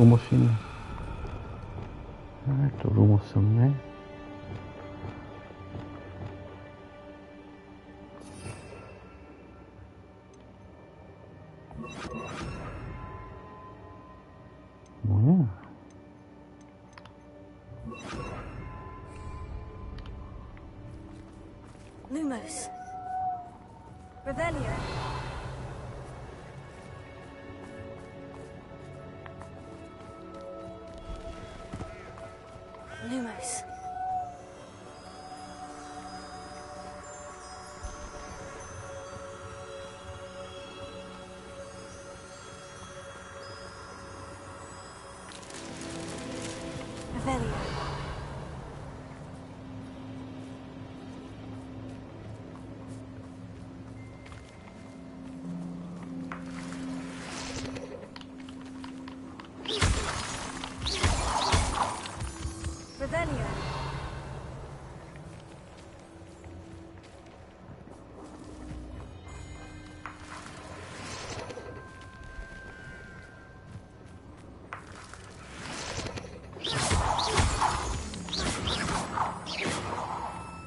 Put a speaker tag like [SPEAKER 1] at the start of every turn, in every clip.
[SPEAKER 1] 루모스 있네. 아, 또 루모스 없네. 뭐냐?
[SPEAKER 2] Lumos. Revelio. Lumos. Revelio. Revelio.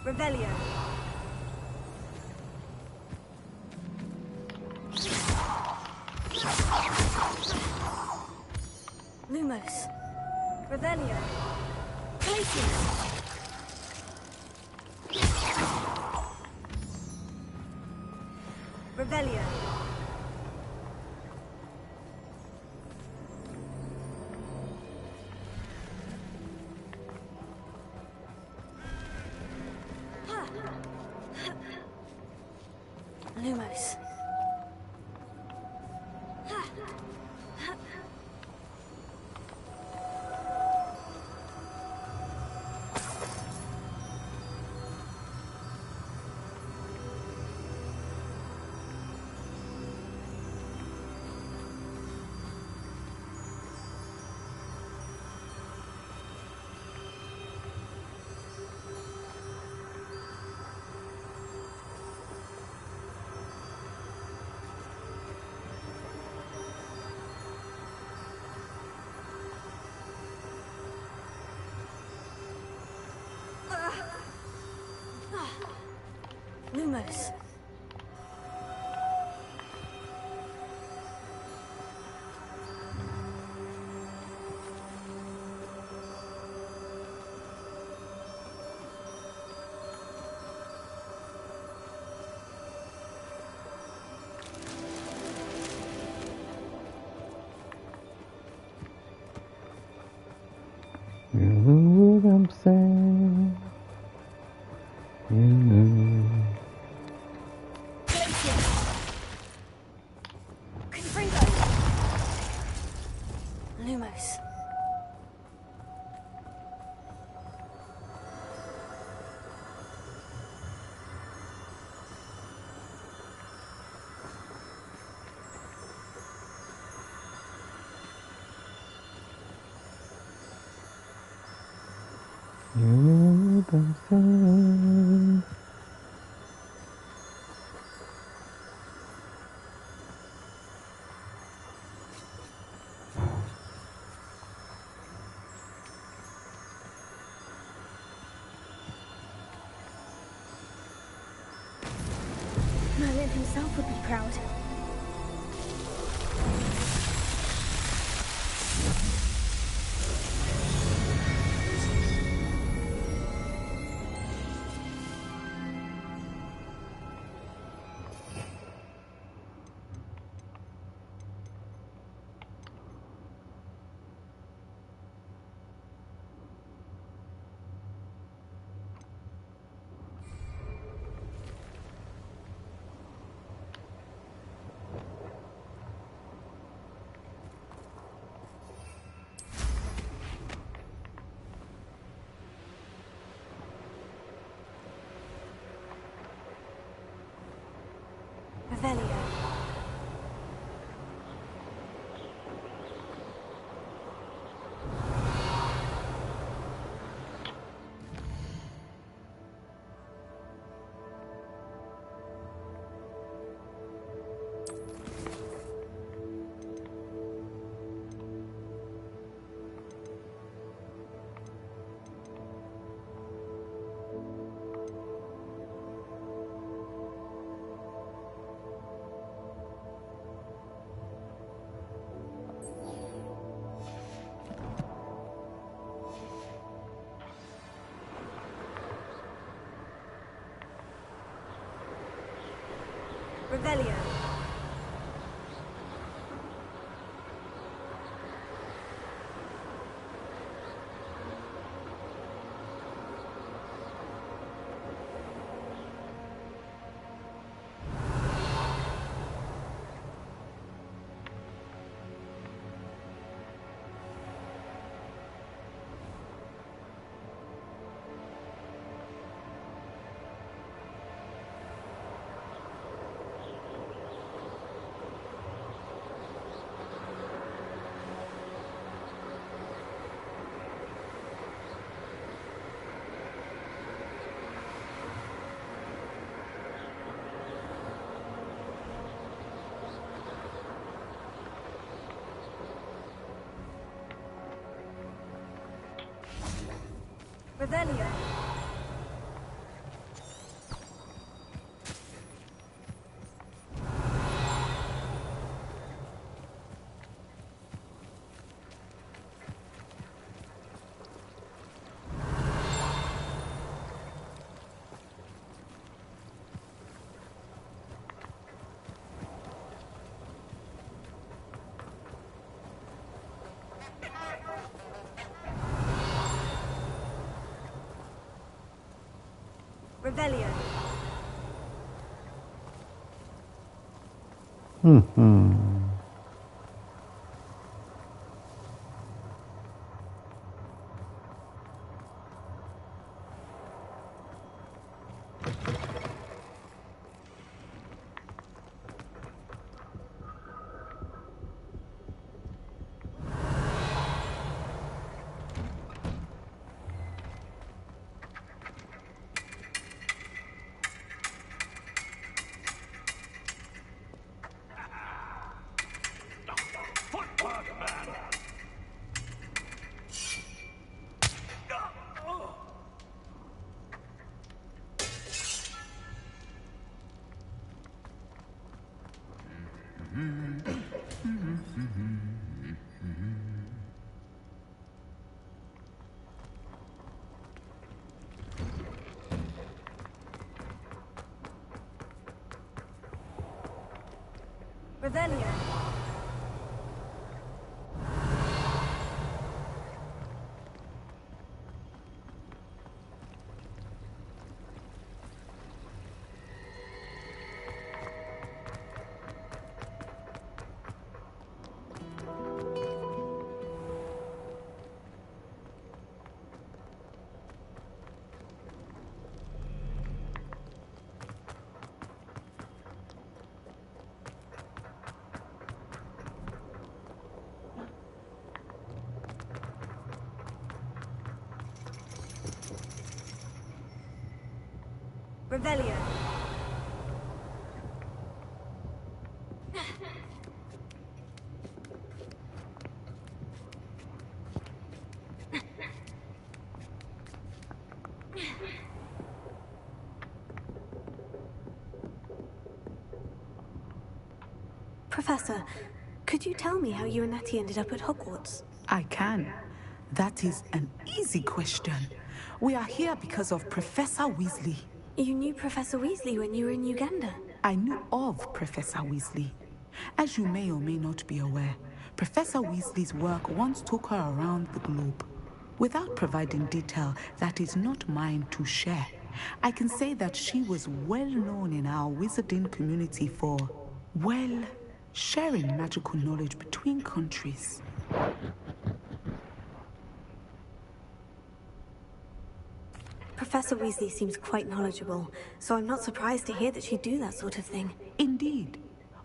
[SPEAKER 2] Revelio. Lumos. Revelio. Places. Revelio. Lumos. Lumos.
[SPEAKER 1] 유노워담쌩.
[SPEAKER 2] Lumos.
[SPEAKER 1] 유노워담쌩.
[SPEAKER 2] Merlin himself would be proud. Revelio. Revelio. Revelio. Revelio. Revelio. Revelio. Professor, could you tell me how you and Natty ended up at Hogwarts?
[SPEAKER 3] I can. That is an easy question. We are here because of Professor Weasley.
[SPEAKER 2] You knew Professor Weasley when you were in Uganda?
[SPEAKER 3] I knew of Professor Weasley. As you may or may not be aware, Professor Weasley's work once took her around the globe. Without providing detail that is not mine to share, I can say that she was well known in our wizarding community for, well, sharing magical knowledge between countries.
[SPEAKER 2] Professor Weasley seems quite knowledgeable, so I'm not surprised to hear that she'd do that sort of thing.
[SPEAKER 3] Indeed.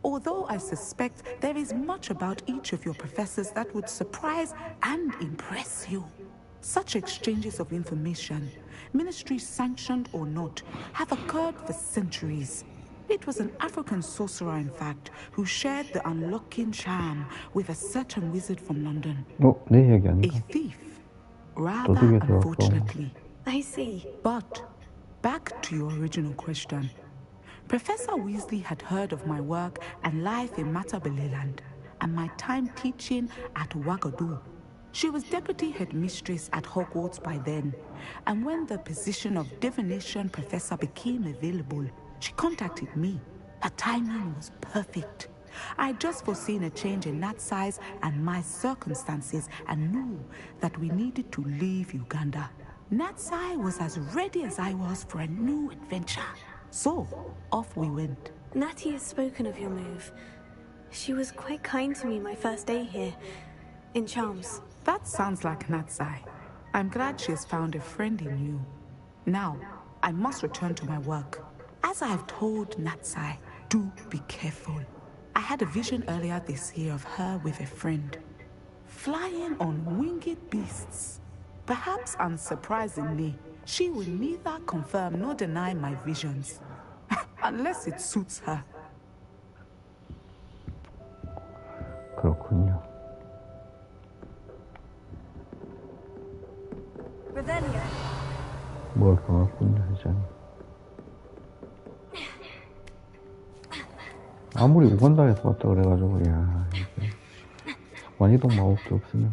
[SPEAKER 3] Although I suspect there is much about each of your professors that would surprise and impress you. Such exchanges of information, ministry sanctioned or not, have occurred for centuries. It was an African sorcerer, in fact, who shared the unlocking charm with a certain wizard from London.
[SPEAKER 1] 내 이야기
[SPEAKER 3] A
[SPEAKER 1] 아닌가?
[SPEAKER 3] thief, rather
[SPEAKER 1] 도둑이 들어왔고.
[SPEAKER 3] unfortunately.
[SPEAKER 2] I see.
[SPEAKER 3] But, back to your original question. Professor Weasley had heard of my work and life in Matabeleland and my time teaching at Ouagadougou. She was deputy headmistress at Hogwarts by then, and when the position of divination professor became available, she contacted me. Her timing was perfect. I'd just foreseen a change in Nat's size and my circumstances and knew that we needed to leave Uganda. Natsai was as ready as I was for a new adventure. So, off we went.
[SPEAKER 2] Natty has spoken of your move. She was quite kind to me my first day here, in Charms.
[SPEAKER 3] That sounds like Natsai. I'm glad she has found a friend in you. Now, I must return to my work. As I have told Natsai, do be careful. I had a vision earlier this year of her with a friend, flying on winged beasts. Perhaps unsurprisingly, she will neither confirm nor deny my visions, unless it suits her.
[SPEAKER 1] 그렇군요.
[SPEAKER 2] Revelio.
[SPEAKER 1] 뭘 감았군요, 회장님. 아무리 우간다에서 왔다 그래가지고, 야, 이게 완이동 마법도 없으면.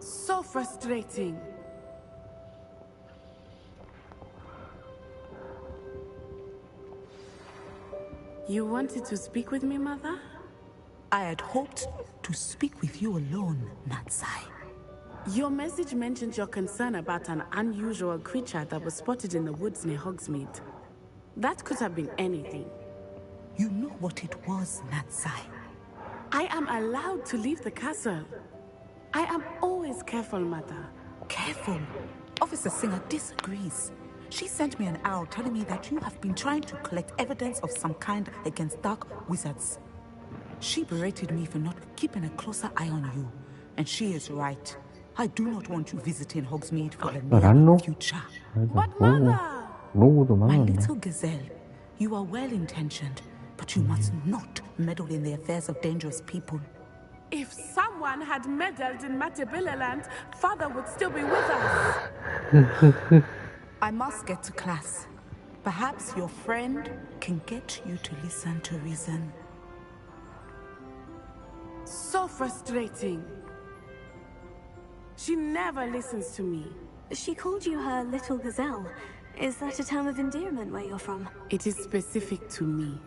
[SPEAKER 4] So frustrating. You wanted to speak with me, Mother?
[SPEAKER 3] I had hoped to speak with you alone, Natsai.
[SPEAKER 4] Your message mentioned your concern about an unusual creature that was spotted in the woods near Hogsmeade. That could have been anything.
[SPEAKER 3] You know what it was, Natsai.
[SPEAKER 4] I am allowed to leave the castle. I am always careful, Mother.
[SPEAKER 3] Careful. Officer Singer disagrees. She sent me an owl telling me that you have been trying to collect evidence of some kind against dark wizards. She berated me for not keeping a closer eye on you. And she is right. I do not want you visiting Hogsmeade for the near future.
[SPEAKER 4] But Mother!
[SPEAKER 3] My little gazelle, you are well-intentioned, but you must not meddle in the affairs of dangerous people.
[SPEAKER 4] If someone had meddled in Matabeleland, Father would still be with us.
[SPEAKER 3] I must get to class. Perhaps your friend can get you to listen to reason.
[SPEAKER 4] So frustrating. She never listens to me.
[SPEAKER 2] She called you her little gazelle. Is that a term of endearment where you're from?
[SPEAKER 4] It is specific to me.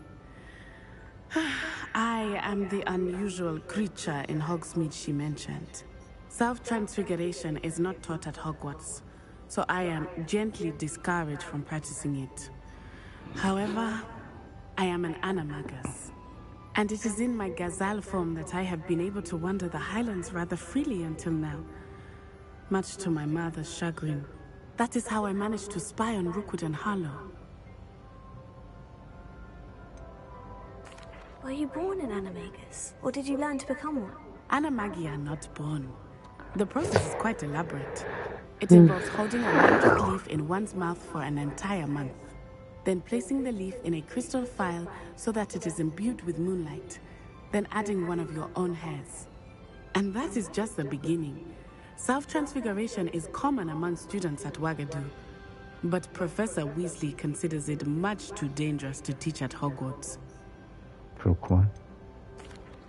[SPEAKER 4] I am the unusual creature in Hogsmeade she mentioned. Self-transfiguration is not taught at Hogwarts, so I am gently discouraged from practicing it. However, I am an animagus, and it is in my gazelle form that I have been able to wander the Highlands rather freely until now, much to my mother's chagrin. That is how I managed to spy on Rookwood and Harlow.
[SPEAKER 2] Were you born an animagus, or did you learn to become one?
[SPEAKER 4] Animagi are not born. The process is quite elaborate. It involves holding a magic leaf in one's mouth for an entire month, then placing the leaf in a crystal vial so that it is imbued with moonlight, then adding one of your own hairs. And that is just the beginning. Self-transfiguration is common among students at Wagadu, but Professor Weasley considers it much too dangerous to teach at Hogwarts.
[SPEAKER 1] 그렇구만.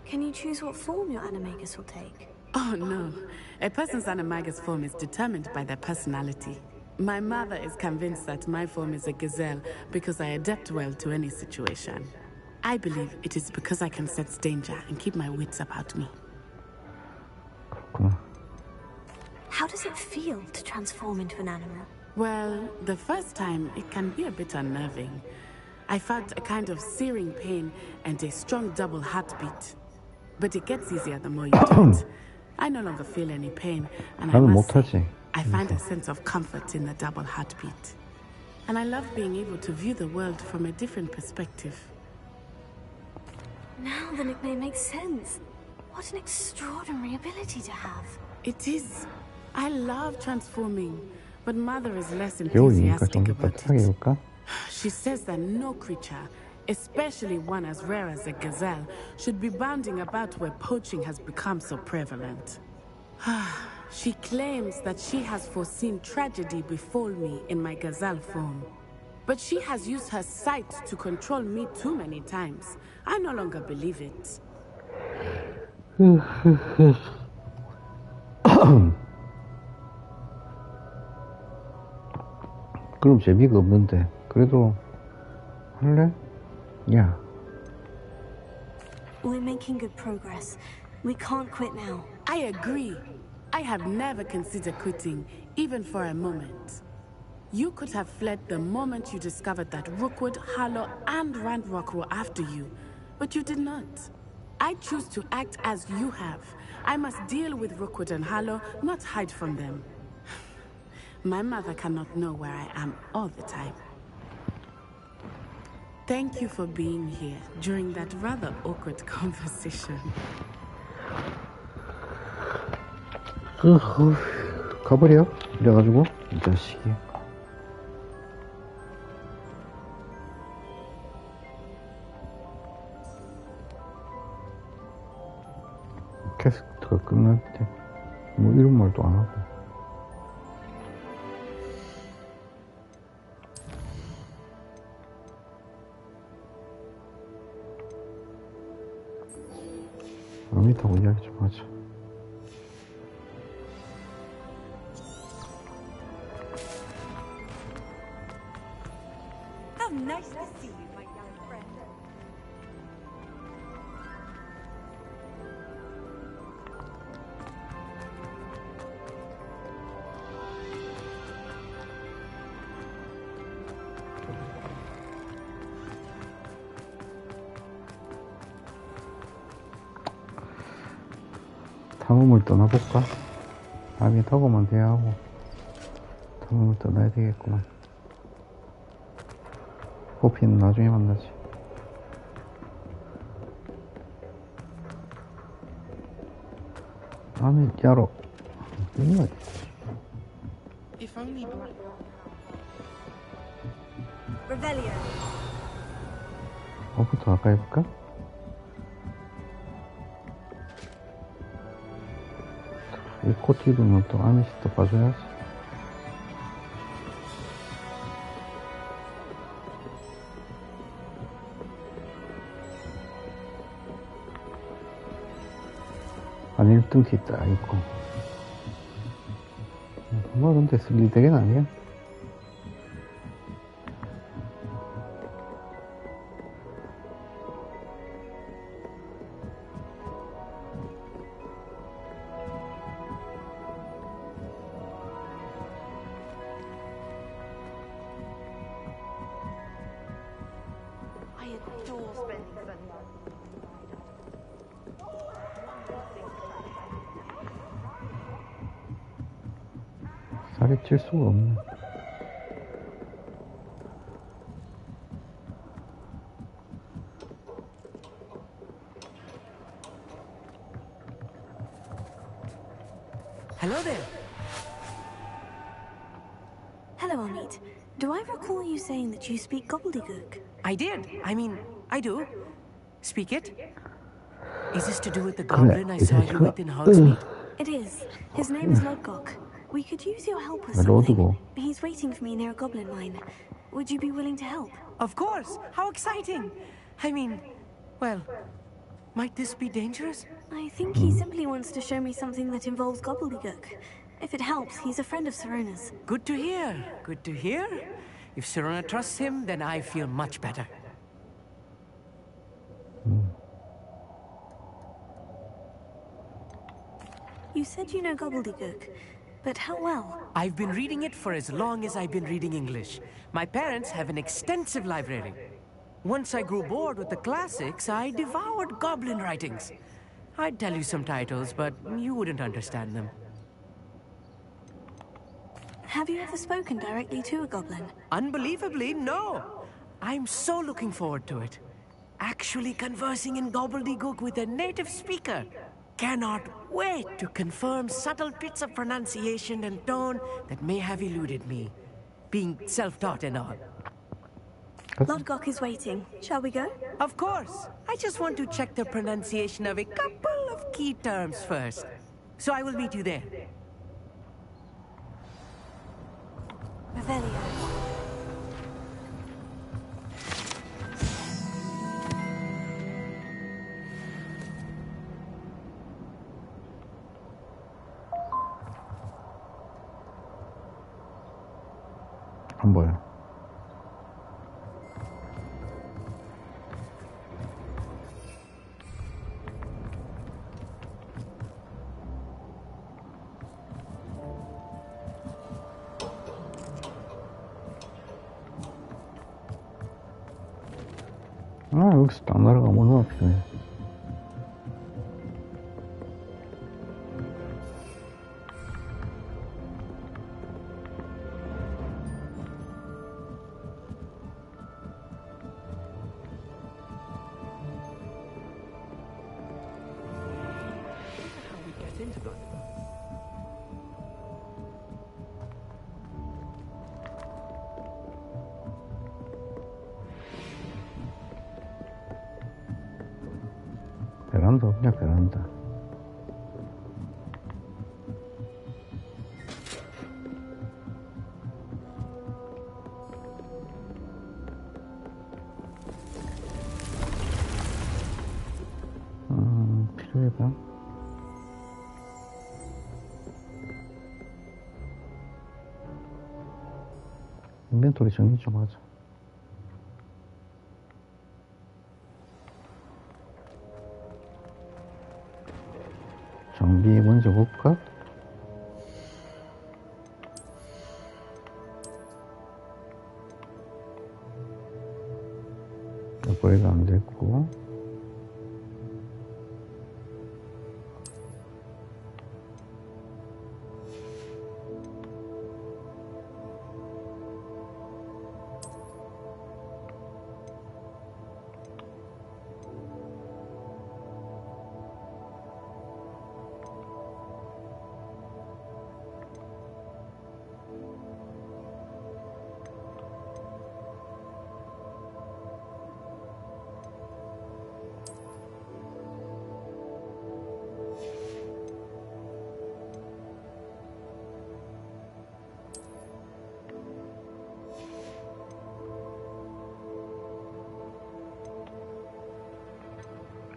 [SPEAKER 2] Can you choose what form your animagus will take?
[SPEAKER 4] Oh no, a person's animagus form is determined by their personality. My mother is convinced that my form is a gazelle because I adapt well to any situation. I believe it is because I can sense danger and keep my wits about me.
[SPEAKER 1] 그렇구나.
[SPEAKER 2] How does it feel to transform into an animal?
[SPEAKER 4] Well, the first time it can be a bit unnerving. I felt a kind of searing pain and a strong double heartbeat. But it gets easier the more you do it. I no longer feel any pain, and I must say, I find a sense of comfort in the double heartbeat. And I love being able to view the world from a different perspective.
[SPEAKER 2] Now the nickname makes sense. What an extraordinary ability to have.
[SPEAKER 4] It is. I love transforming, but Mother is less
[SPEAKER 1] 배우니까 좀
[SPEAKER 4] enthusiastic
[SPEAKER 1] 더
[SPEAKER 4] about
[SPEAKER 1] 편하게
[SPEAKER 4] it.
[SPEAKER 1] 해볼까?
[SPEAKER 4] She says that no creature, especially one as rare as a gazelle, should be bounding about where poaching has become so prevalent. She claims that she has foreseen tragedy befall me in my gazelle form. But she has used her sight to control me too many times. I no longer believe it.
[SPEAKER 1] 그럼 재미가 없는데. 그래도 할래? 야.
[SPEAKER 2] We're making good progress. We can't quit now.
[SPEAKER 4] I agree. I have never considered quitting, even for a moment. You could have fled the moment you discovered that Rookwood, Harlow, and Randrock were after you, but you did not. I choose to act as you have. I must deal with Rookwood and Harlow, not hide from them. My mother cannot know where I am all the time. Thank you for being here during that rather awkward conversation.
[SPEAKER 1] 가버려. 이래가지고 이 자식이. 퀘스트가 끝날 때 뭐 이런 말도 안 하고. 아미타고 이야기 좀 하자.
[SPEAKER 2] How nice to see you, my young friend.
[SPEAKER 1] 탐험을 떠나볼까? 밤이 더고만 돼야 하고 탐험을 떠나야 되겠구만. 호피는 나중에 만나지. 아니 야로 정말.
[SPEAKER 5] If only black.
[SPEAKER 2] Revelio.
[SPEAKER 1] 뭐부터 아까 해볼까? 이 코티브는 또 아미시터 봐줘야지. 한 1등씩 딱 있고. 뭐 근데 쓸 일 되긴 아니야.
[SPEAKER 2] I adore spending Sunday.
[SPEAKER 1] 살이 찔 수가 없네.
[SPEAKER 5] Hello there.
[SPEAKER 2] Hello, Amit. Do I recall you saying that you speak gobbledygook?
[SPEAKER 5] I did. I mean, I do. Speak it. Is this to do with the goblin I saw you with in Hogsmeade?
[SPEAKER 2] It is. His name is Lodgok. We could use your help with
[SPEAKER 1] Lodgok.
[SPEAKER 2] something. He's waiting for me near a goblin mine. Would you be willing to help?
[SPEAKER 5] Of course. How exciting. I mean, well, might this be dangerous?
[SPEAKER 2] I think he simply wants to show me something that involves gobbledygook. If it helps, he's a friend of Serona's.
[SPEAKER 5] Good to hear. Good to hear. If Serona trusts him, then I feel much better.
[SPEAKER 2] You said you know gobbledygook, but how well?
[SPEAKER 5] I've been reading it for as long as I've been reading English. My parents have an extensive library. Once I grew bored with the classics, I devoured goblin writings. I'd tell you some titles, but you wouldn't understand them.
[SPEAKER 2] Have you ever spoken directly to a goblin?
[SPEAKER 5] Unbelievably, no. I'm so looking forward to it. Actually conversing in gobbledygook with a native speaker. Cannot wait to confirm subtle bits of pronunciation and tone that may have eluded me. Being self-taught and all.
[SPEAKER 2] Lodgok is waiting. Shall we go?
[SPEAKER 5] Of course. I just want to check the pronunciation of a couple of key terms first. So I will meet you there.
[SPEAKER 2] Revelio.
[SPEAKER 1] 안 보여. 아, 여기서 딱 날아가면 얼마나 필요해. 베란다 없냐, 베란다. 필요해봐. 인벤토리 정리 좀 하자. 장비 먼저 볼까? 업그레이드 안 됐고.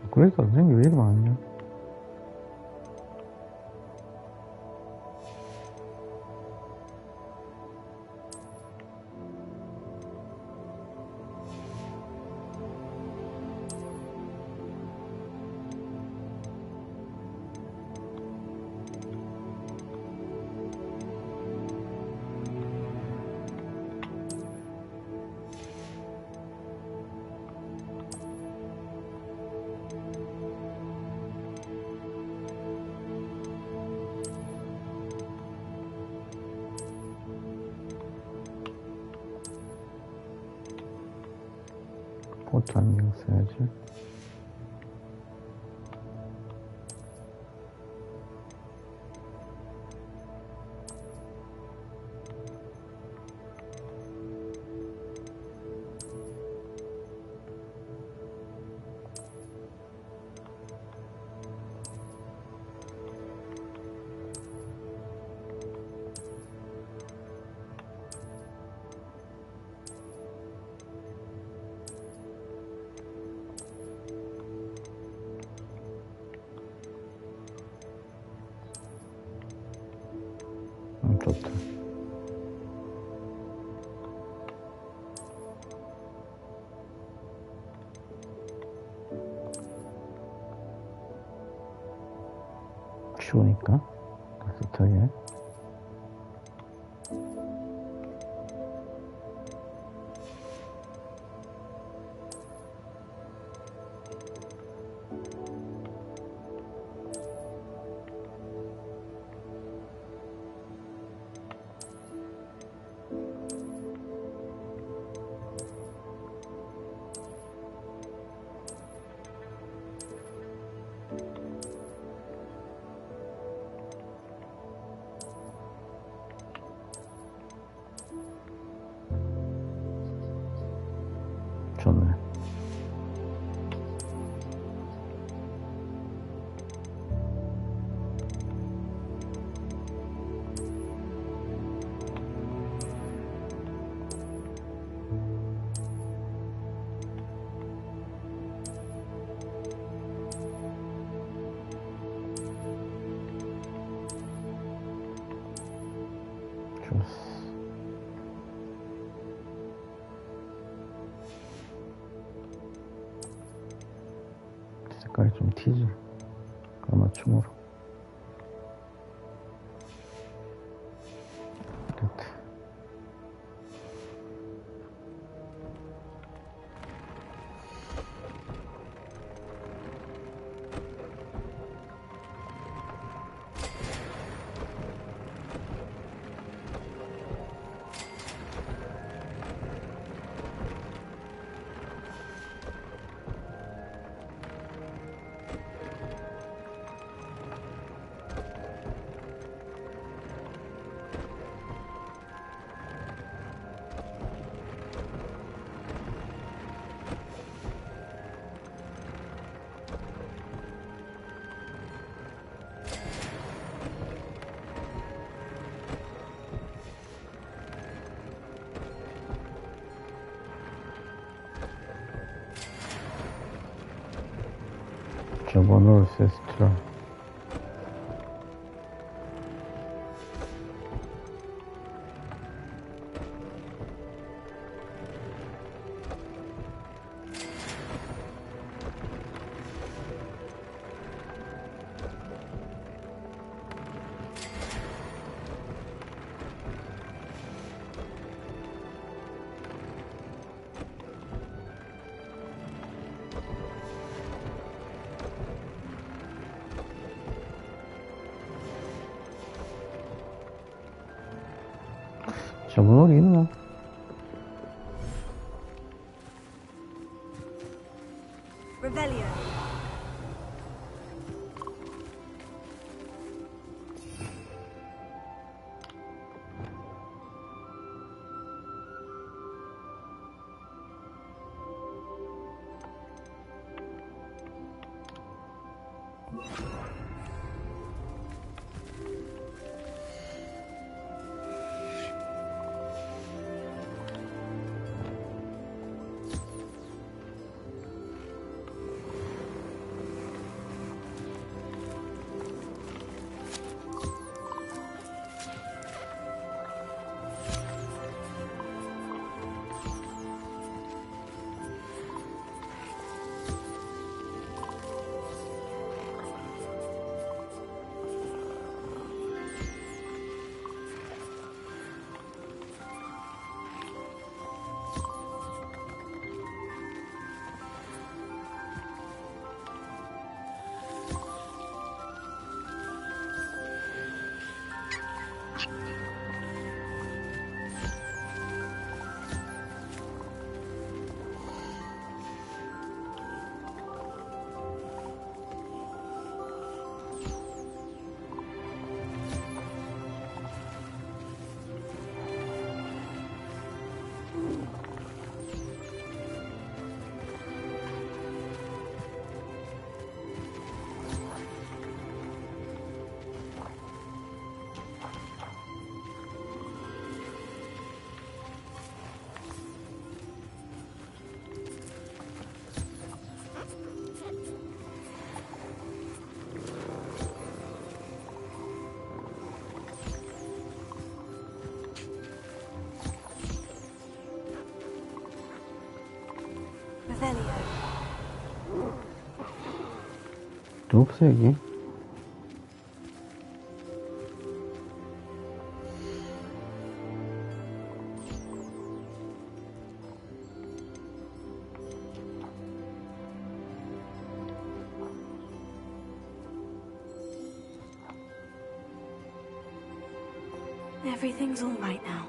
[SPEAKER 1] 그래서 선생님이 왜 이리 많냐? 포트 안경 써야지. 좋다. 추우니까 따뜻하게. 색깔이 좀 튀지. 까맞춤으로. 됐다. 저번으로 세스트라. 저번 어디 있나?
[SPEAKER 2] Revelio. Revelio.
[SPEAKER 1] 없어, 여기.
[SPEAKER 2] Everything's all right now.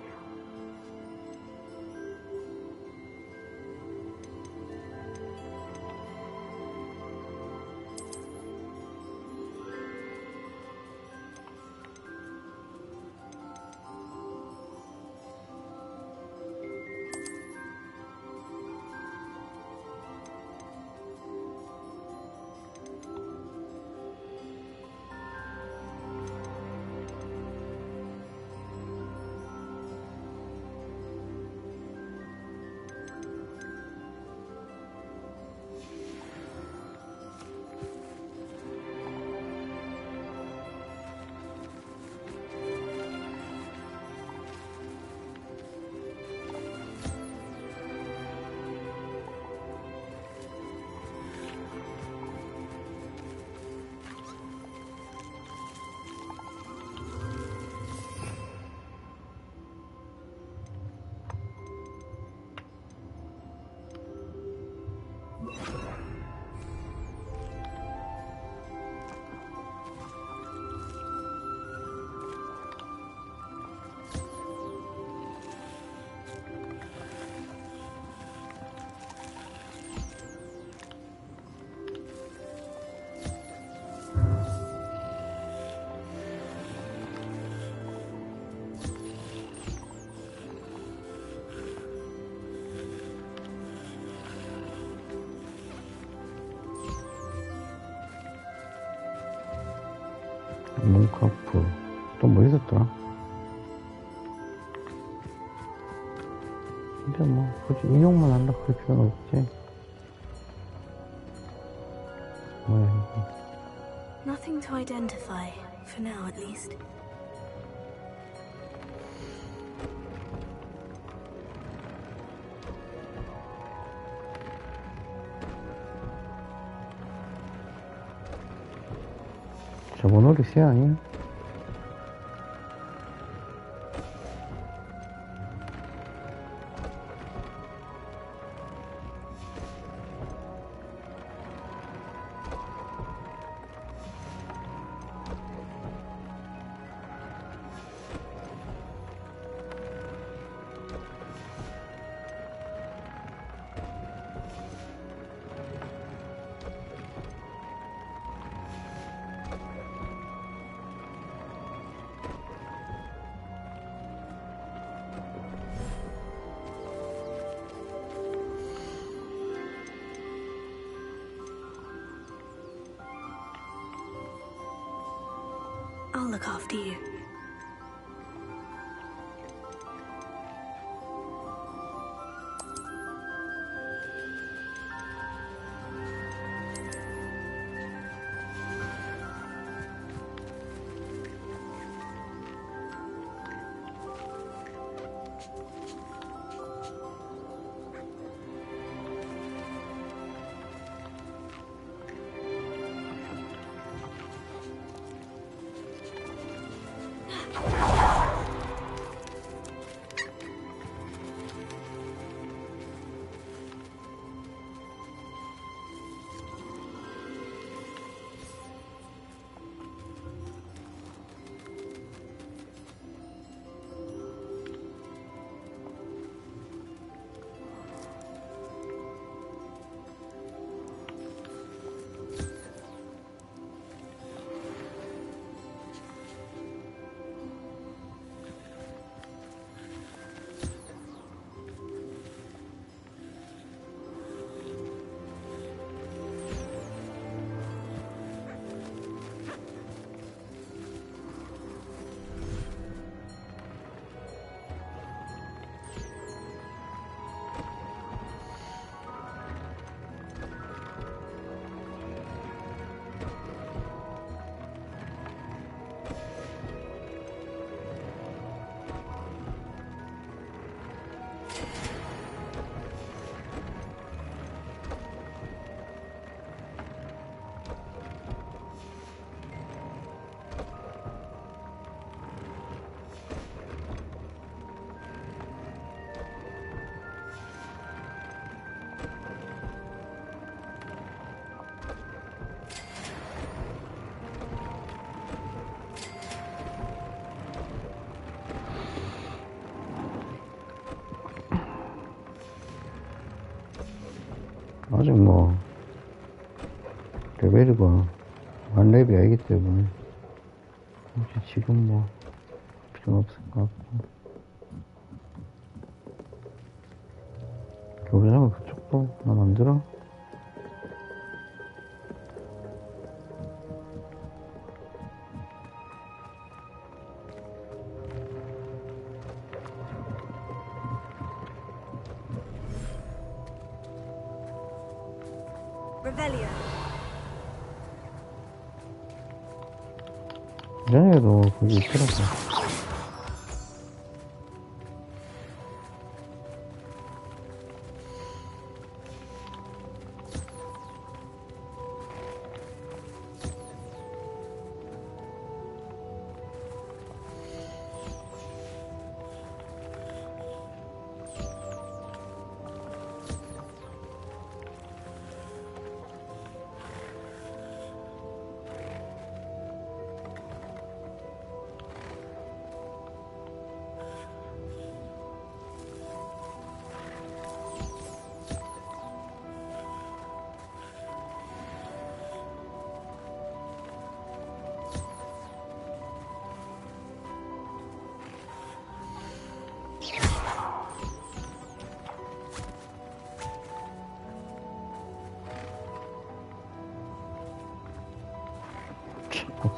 [SPEAKER 1] 몽카프. 또 뭐 있었더라? 근데 뭐, 굳이 인용만 한다 그럴 필요는 없지. 뭐야, 이거.
[SPEAKER 2] Nothing to identify, for now at least.
[SPEAKER 1] 저번 오리세 아니야?
[SPEAKER 2] I'll look after you.
[SPEAKER 1] 아직 뭐 레벨이가 만렙이 아니기 때문에 혹시 지금 뭐 필요는 없을 것 같고, 교배장은 그쪽도 나 만들어?
[SPEAKER 2] Revelio.
[SPEAKER 1] 전에도 거기 있더라고.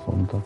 [SPEAKER 1] 쏜다.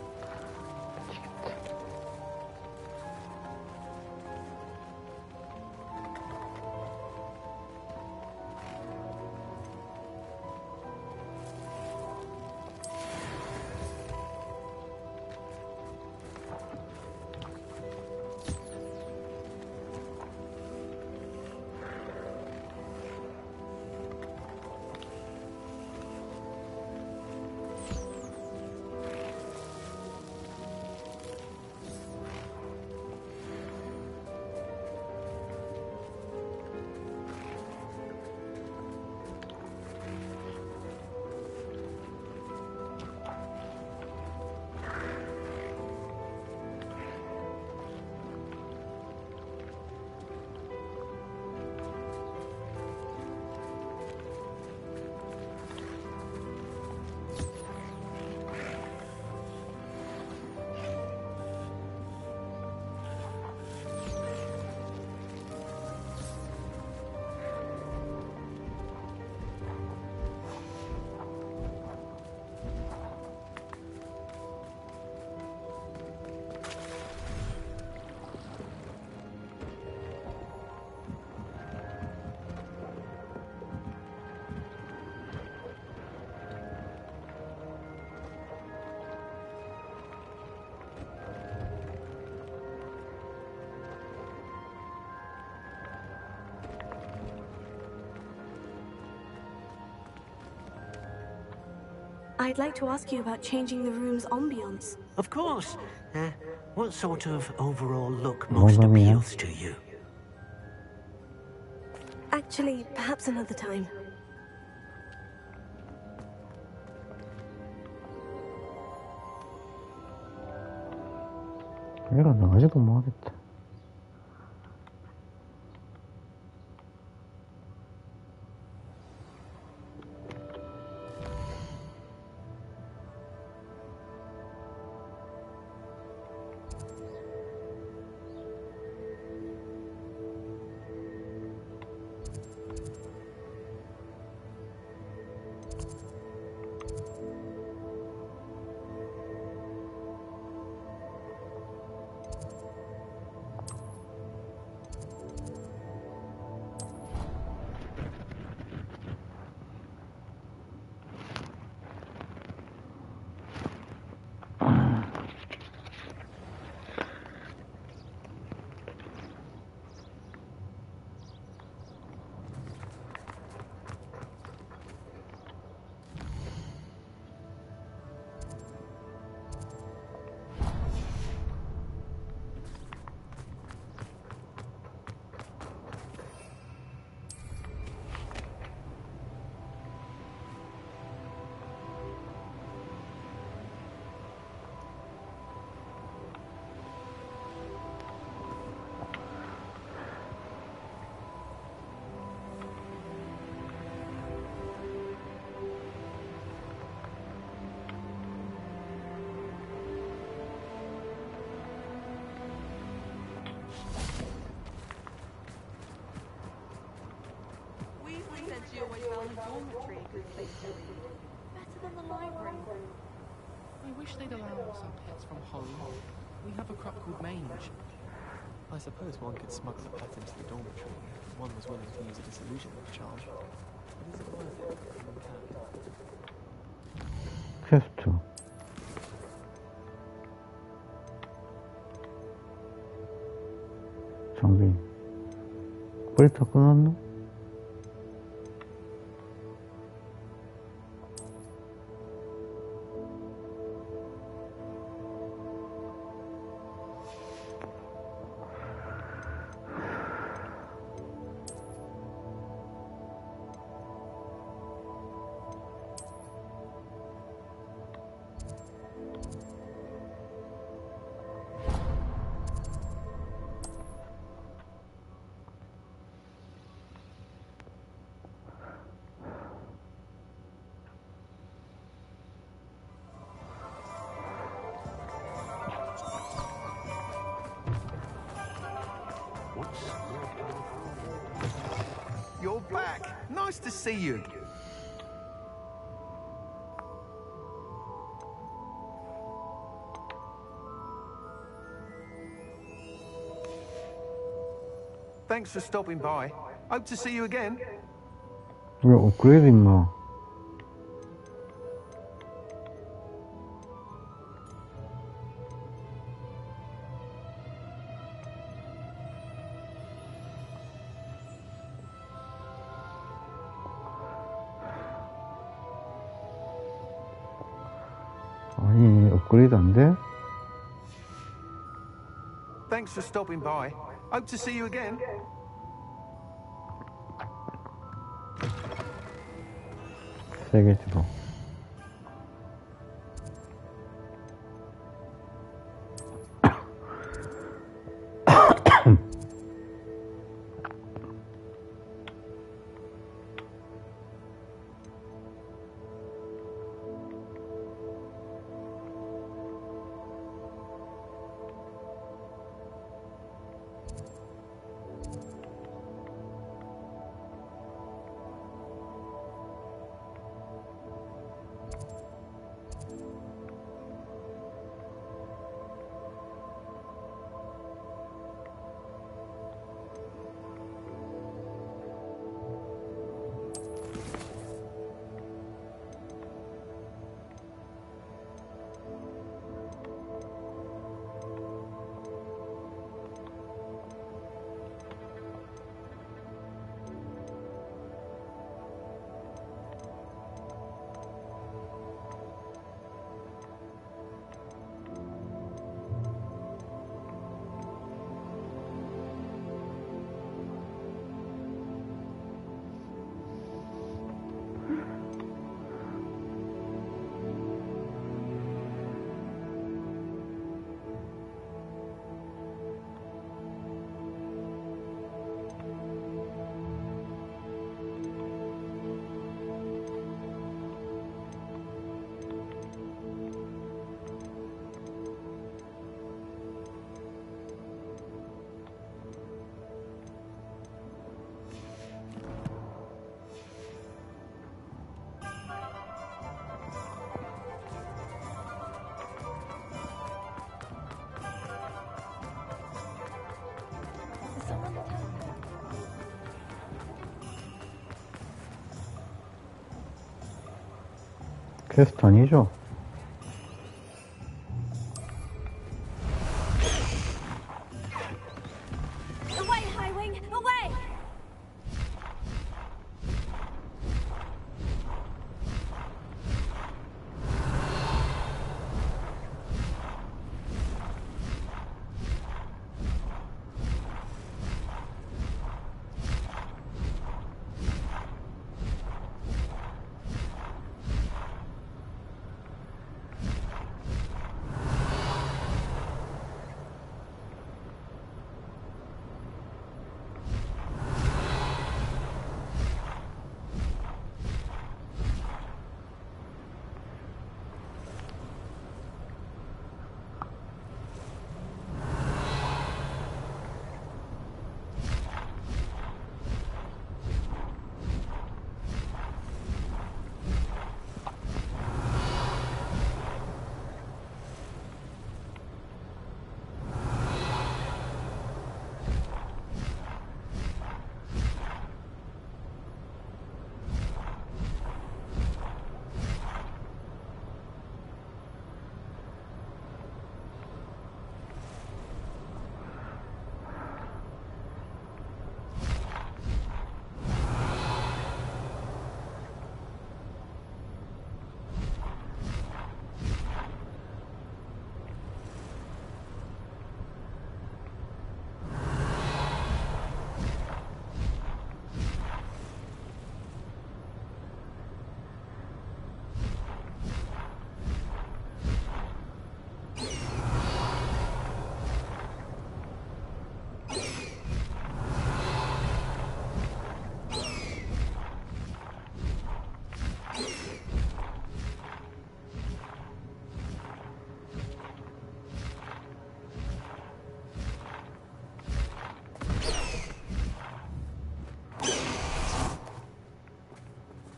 [SPEAKER 2] I'd like to ask you about changing the room's ambience.
[SPEAKER 5] Of course. What sort of overall look most
[SPEAKER 1] Mamma mia.
[SPEAKER 5] appeals to you?
[SPEAKER 2] Actually, perhaps another time.
[SPEAKER 1] 얘가 나가지도 못하겠다.
[SPEAKER 6] I wish they'd allow some pets from home. We have a crop called mange. I suppose one could smuggle a pet into the dormitory if one was willing to use a disillusionment charm. But is it worth it for a human cat?
[SPEAKER 1] 퀘스트. 장비. 버리터 끊었나?
[SPEAKER 7] You're back. Nice to see you. Thanks for stopping by. Hope to see you again.
[SPEAKER 1] 왜 업그레이드 임마. 아니 업그레이드 안 돼?
[SPEAKER 7] Thanks for stopping by. Hope to see you again.
[SPEAKER 1] 세개 주고. 퀘스트 아니죠?
[SPEAKER 2] Away, Highwing! Away!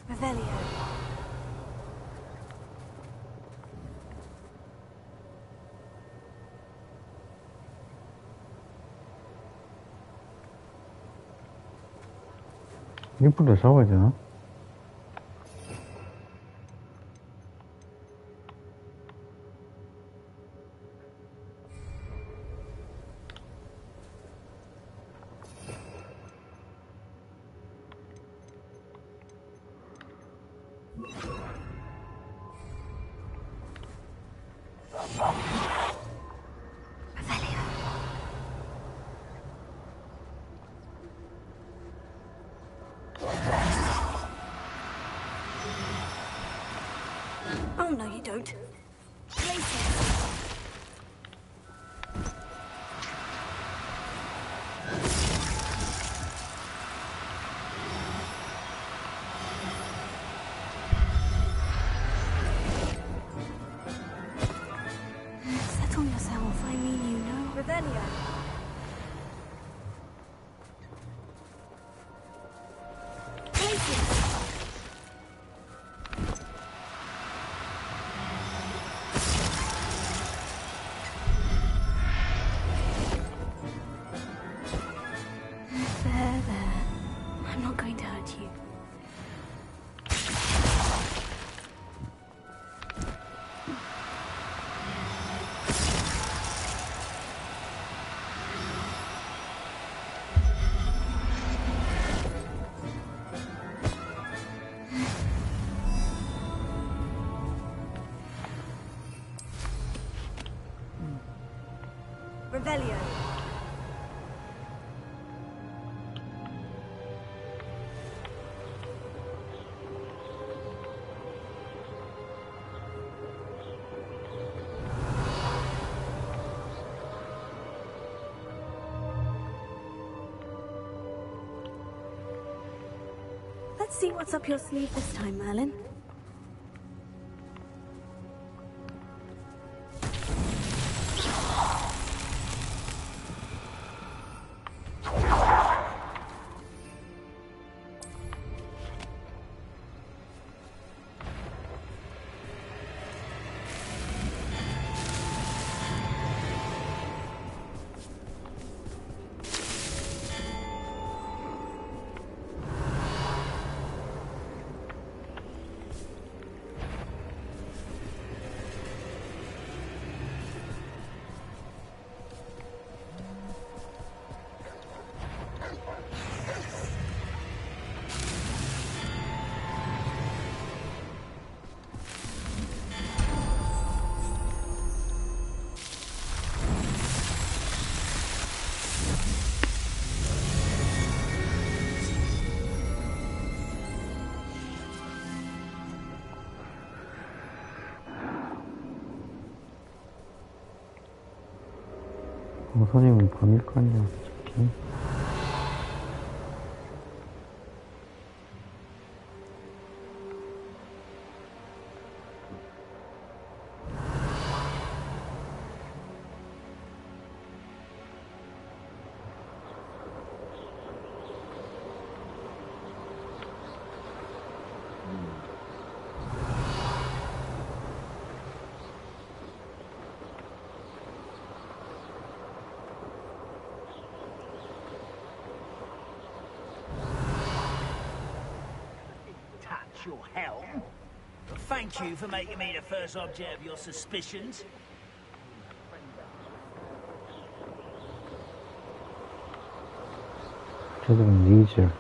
[SPEAKER 2] Revelio.
[SPEAKER 1] 이쁘다 잡아야 되나?
[SPEAKER 2] Oh, no, you don't. Places. Settle yourself, I mean, you know. Revelio. Places. There, there. I'm not going to hurt you. Revelio. Let's see what's up your sleeve this time, Merlin.
[SPEAKER 1] 정선임은 밤일 거 아니야. 응?
[SPEAKER 8] Your helm. Thank you for making me the first object of your suspicions.
[SPEAKER 1] 저들은 리즈.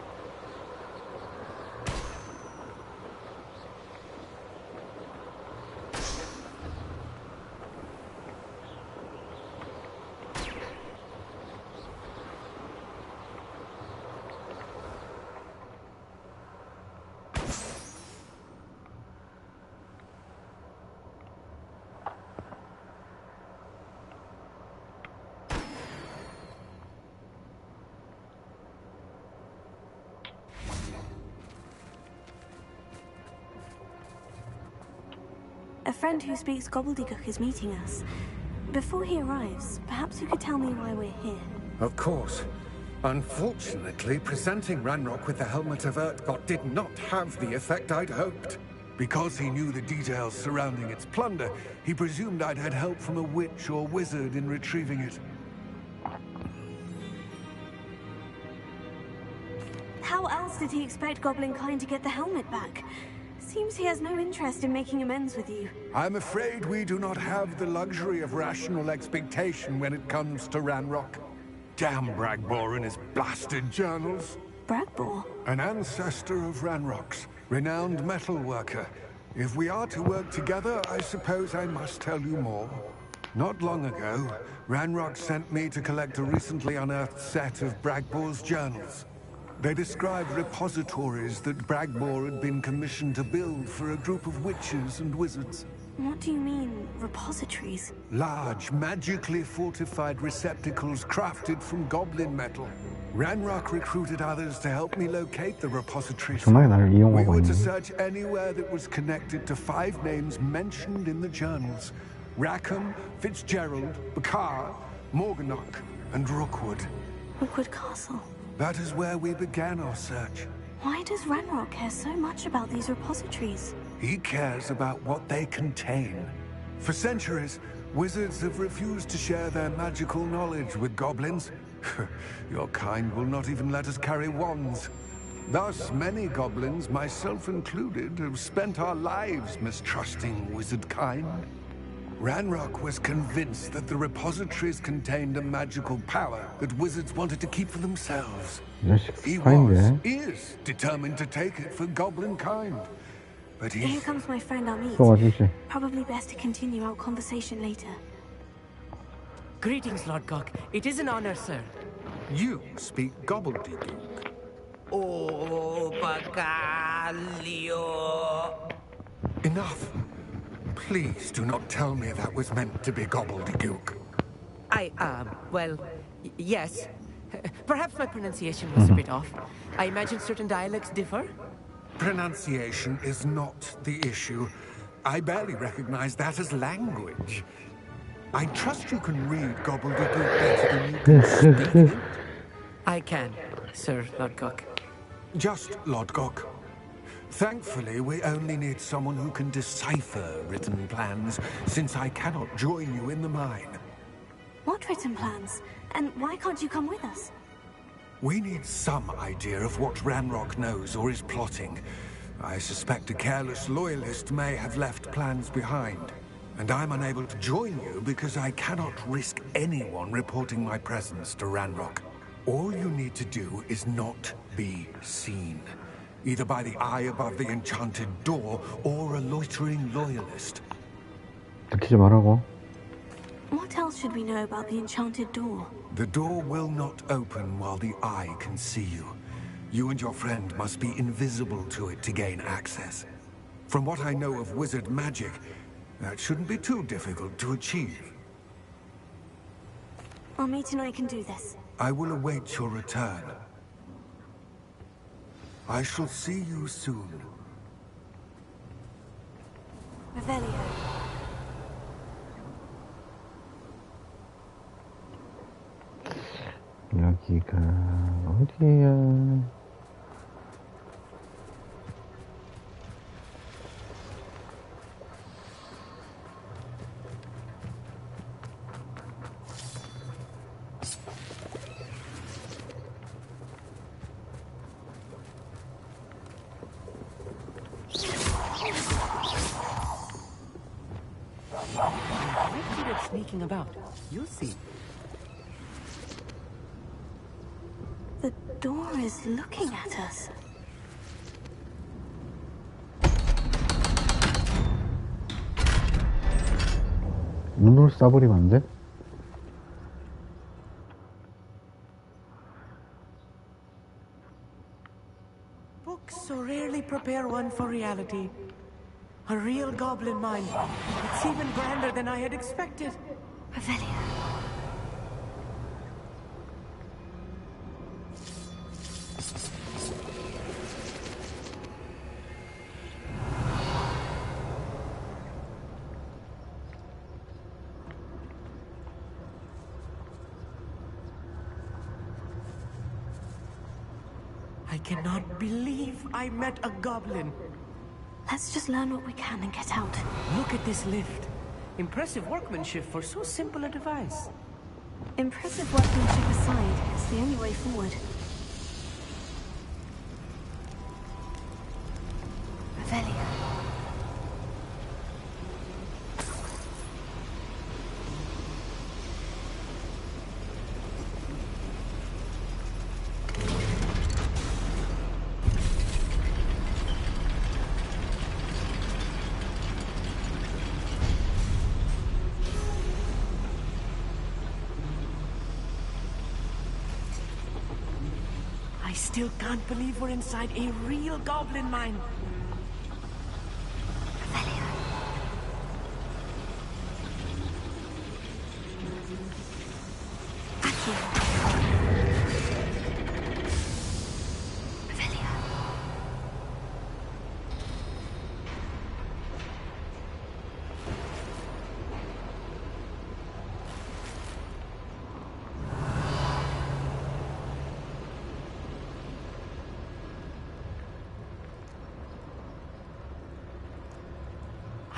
[SPEAKER 2] A friend who speaks gobbledygook is meeting us. Before he arrives, perhaps you could tell me why we're here.
[SPEAKER 9] Of course. Unfortunately, presenting Ranrock with the Helmet of Urtkot did not have the effect I'd hoped. Because he knew the details surrounding its plunder, he presumed I'd had help from a witch or wizard in retrieving it.
[SPEAKER 2] How else did he expect Goblinkind to get the helmet back? Seems he has no interest in making amends with you.
[SPEAKER 9] I'm afraid we do not have the luxury of rational expectation when it comes to Ranrock. Damn Bragbor and his blasted journals.
[SPEAKER 2] Bragbor?
[SPEAKER 9] An ancestor of Ranrock's, renowned metal worker. If we are to work together, I suppose I must tell you more. Not long ago, Ranrock sent me to collect a recently unearthed set of Bragbor's journals. They described repositories that Bragbor had been commissioned to build for a group of witches and wizards.
[SPEAKER 2] What do you mean, repositories?
[SPEAKER 9] Large, magically fortified receptacles crafted from goblin metal. Ranrock recruited others to help me locate the repositories.
[SPEAKER 1] 정말 나를
[SPEAKER 9] We
[SPEAKER 1] 이용하고
[SPEAKER 9] were to
[SPEAKER 1] 있네.
[SPEAKER 9] search anywhere that was connected to 5 names mentioned in the journals. Rackham, Fitzgerald, Bakar, Morganach, and Rookwood.
[SPEAKER 2] Rookwood Castle.
[SPEAKER 9] That is where we began our search.
[SPEAKER 2] Why does Ranrock care so much about these repositories?
[SPEAKER 9] He cares about what they contain. For centuries, wizards have refused to share their magical knowledge with goblins. Your kind will not even let us carry wands. Thus, many goblins, myself included, have spent our lives mistrusting wizard kind. Ranrock was convinced that the repositories contained a magical power that wizards wanted to keep for themselves. He is determined to take it for goblin kind. But
[SPEAKER 2] Here
[SPEAKER 9] he's...
[SPEAKER 2] comes my friend Amit.
[SPEAKER 1] 쏘아주지.
[SPEAKER 2] Probably best to continue our conversation later.
[SPEAKER 5] Greetings, Lord Cock. It is an honor, sir.
[SPEAKER 9] You speak gobbledygook.
[SPEAKER 10] Oh, Bacalio.
[SPEAKER 9] Enough. Please do not tell me that was meant to be gobbledygook.
[SPEAKER 5] Well, yes. Perhaps my pronunciation was a bit off. I imagine certain dialects differ.
[SPEAKER 9] Pronunciation is not the issue. I barely recognize that as language. I trust you can read gobbledygook better than you can speak it.
[SPEAKER 5] I can, Sir Lord Cock.
[SPEAKER 9] Just Lodgok. Thankfully, we only need someone who can decipher written plans, since I cannot join you in the mine.
[SPEAKER 2] What written plans? And why can't you come with us?
[SPEAKER 9] We need some idea of what Ranrock knows or is plotting. I suspect a careless loyalist may have left plans behind. And I'm unable to join you because I cannot risk anyone reporting my presence to Ranrock. All you need to do is not be seen. Either by the eye above the enchanted door, or a loitering loyalist.
[SPEAKER 1] 들키지 말라고.
[SPEAKER 2] What else should we know about the enchanted door?
[SPEAKER 9] The door will not open while the eye can see you. You and your friend must be invisible to it to gain access. From what I know of wizard magic, that shouldn't be too difficult to achieve.
[SPEAKER 2] Armit and I can do this.
[SPEAKER 9] I will await your return. I shall see you soon.
[SPEAKER 2] Revelio.
[SPEAKER 1] 여기가 어디야?
[SPEAKER 5] Sneaking about. You'll see.
[SPEAKER 2] The door is looking at us.
[SPEAKER 1] 눈을 쏴버리면 안 돼?
[SPEAKER 5] Books so rarely prepare one for reality. A real goblin mind. It's even grander than I had expected.
[SPEAKER 2] Revelio.
[SPEAKER 5] I cannot believe I met a goblin.
[SPEAKER 2] Let's just learn what we can and get out.
[SPEAKER 5] Look at this lift. Impressive workmanship for so simple a device.
[SPEAKER 2] Impressive workmanship aside, it's the only way forward. Revelio.
[SPEAKER 5] I still can't believe we're inside a real goblin mine.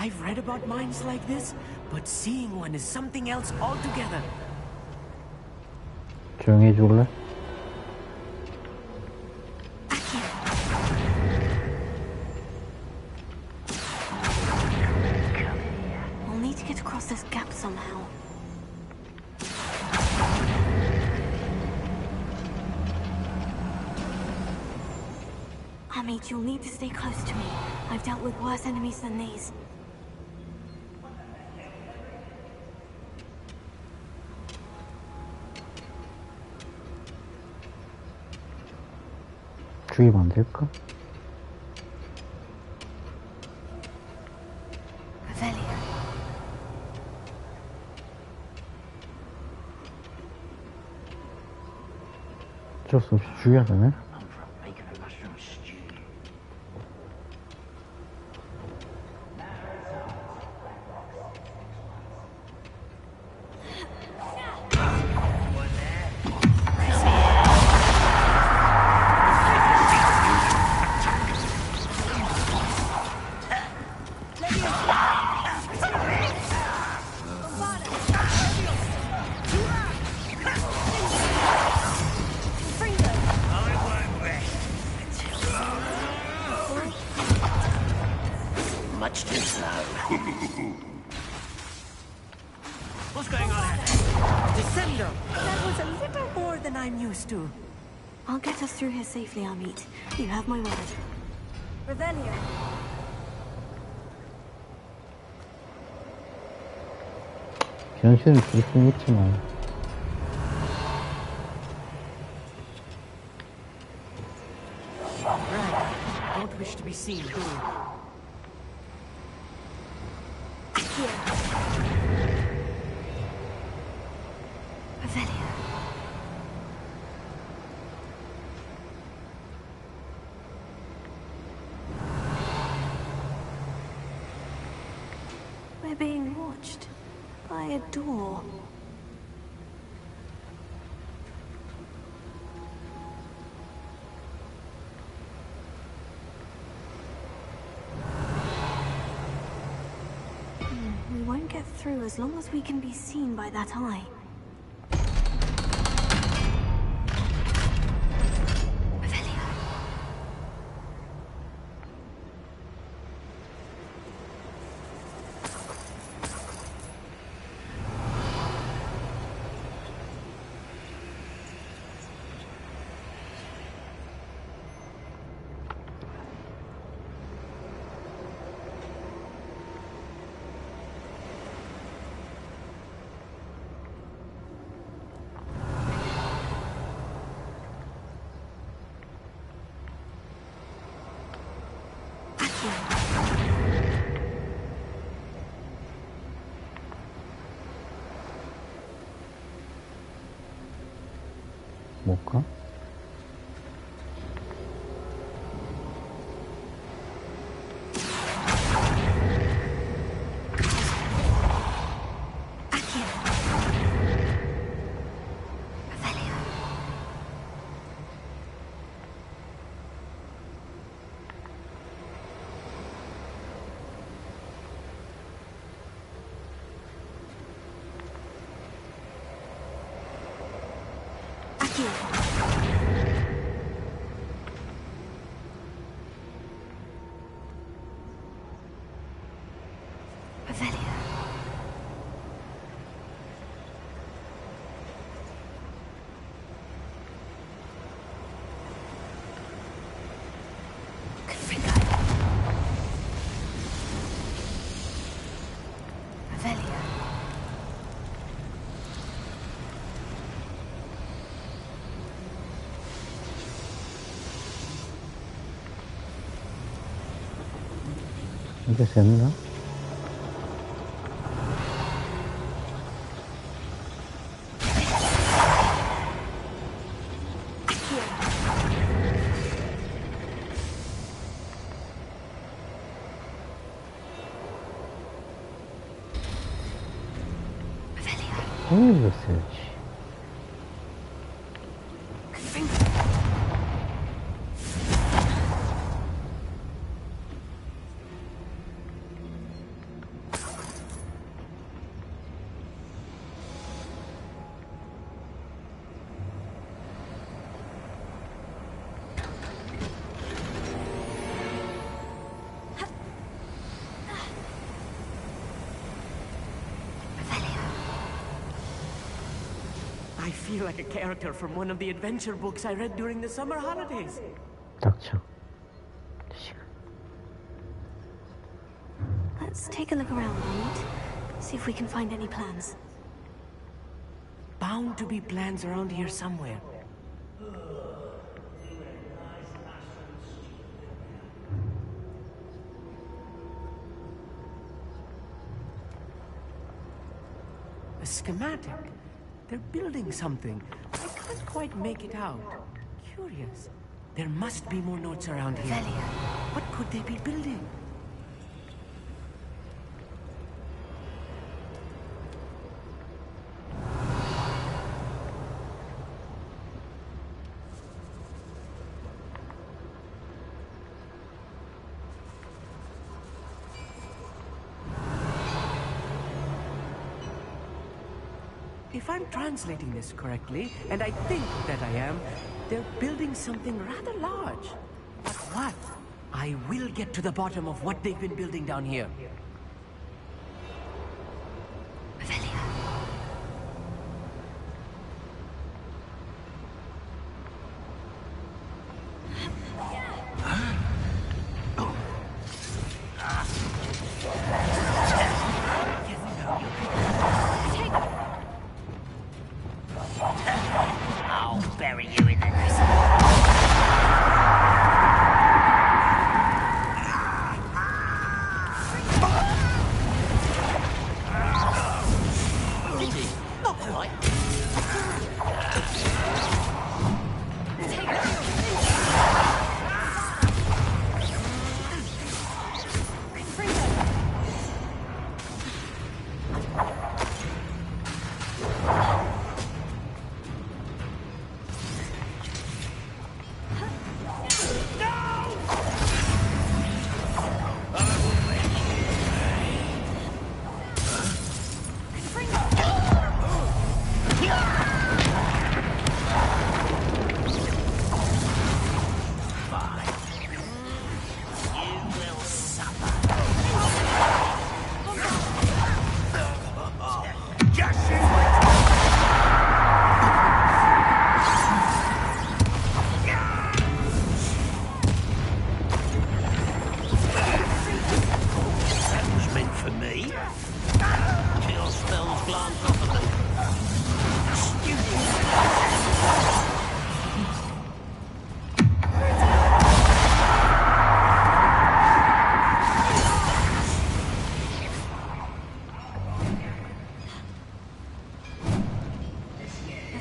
[SPEAKER 5] I've read about mines like this, but seeing one is something else altogether.
[SPEAKER 1] 조용히 해줄래?
[SPEAKER 2] We'll need to get across this gap somehow. Amit, you'll need to stay close to me. I've dealt with worse enemies than these.
[SPEAKER 1] 죽이면 안 될까?
[SPEAKER 2] Revelio.
[SPEAKER 1] 어쩔 수 없이 죽여야 되네?
[SPEAKER 5] Much too slow. What's going on here? Descendo! That was a little more than I'm used to.
[SPEAKER 2] I'll get us through here safely, Amit. You have my word. Revelio.
[SPEAKER 1] 변신을 줄 수는 있지만
[SPEAKER 5] Right. Don't wish to be seen, do you?
[SPEAKER 2] Revelio. We're being watched by a door. We won't get through as long as we can be seen by that eye. Revelio.
[SPEAKER 1] 못 가? Revelio. Confringo. Revelio. 이게 됐나? 이겼어야지.
[SPEAKER 5] I feel like a character from one of the adventure books I read during the summer holidays.
[SPEAKER 1] 닥쳐.
[SPEAKER 2] Let's take a look around, Arnold. See if we can find any plans.
[SPEAKER 5] Bound to be plans around here somewhere. A schematic. They're building something. I can't quite make it out. Curious. There must be more notes around here. What could they be building? If I'm translating this correctly, and I think that I am, they're building something rather large. But what? I will get to the bottom of what they've been building down here.
[SPEAKER 8] I'll bury you in the Not quite.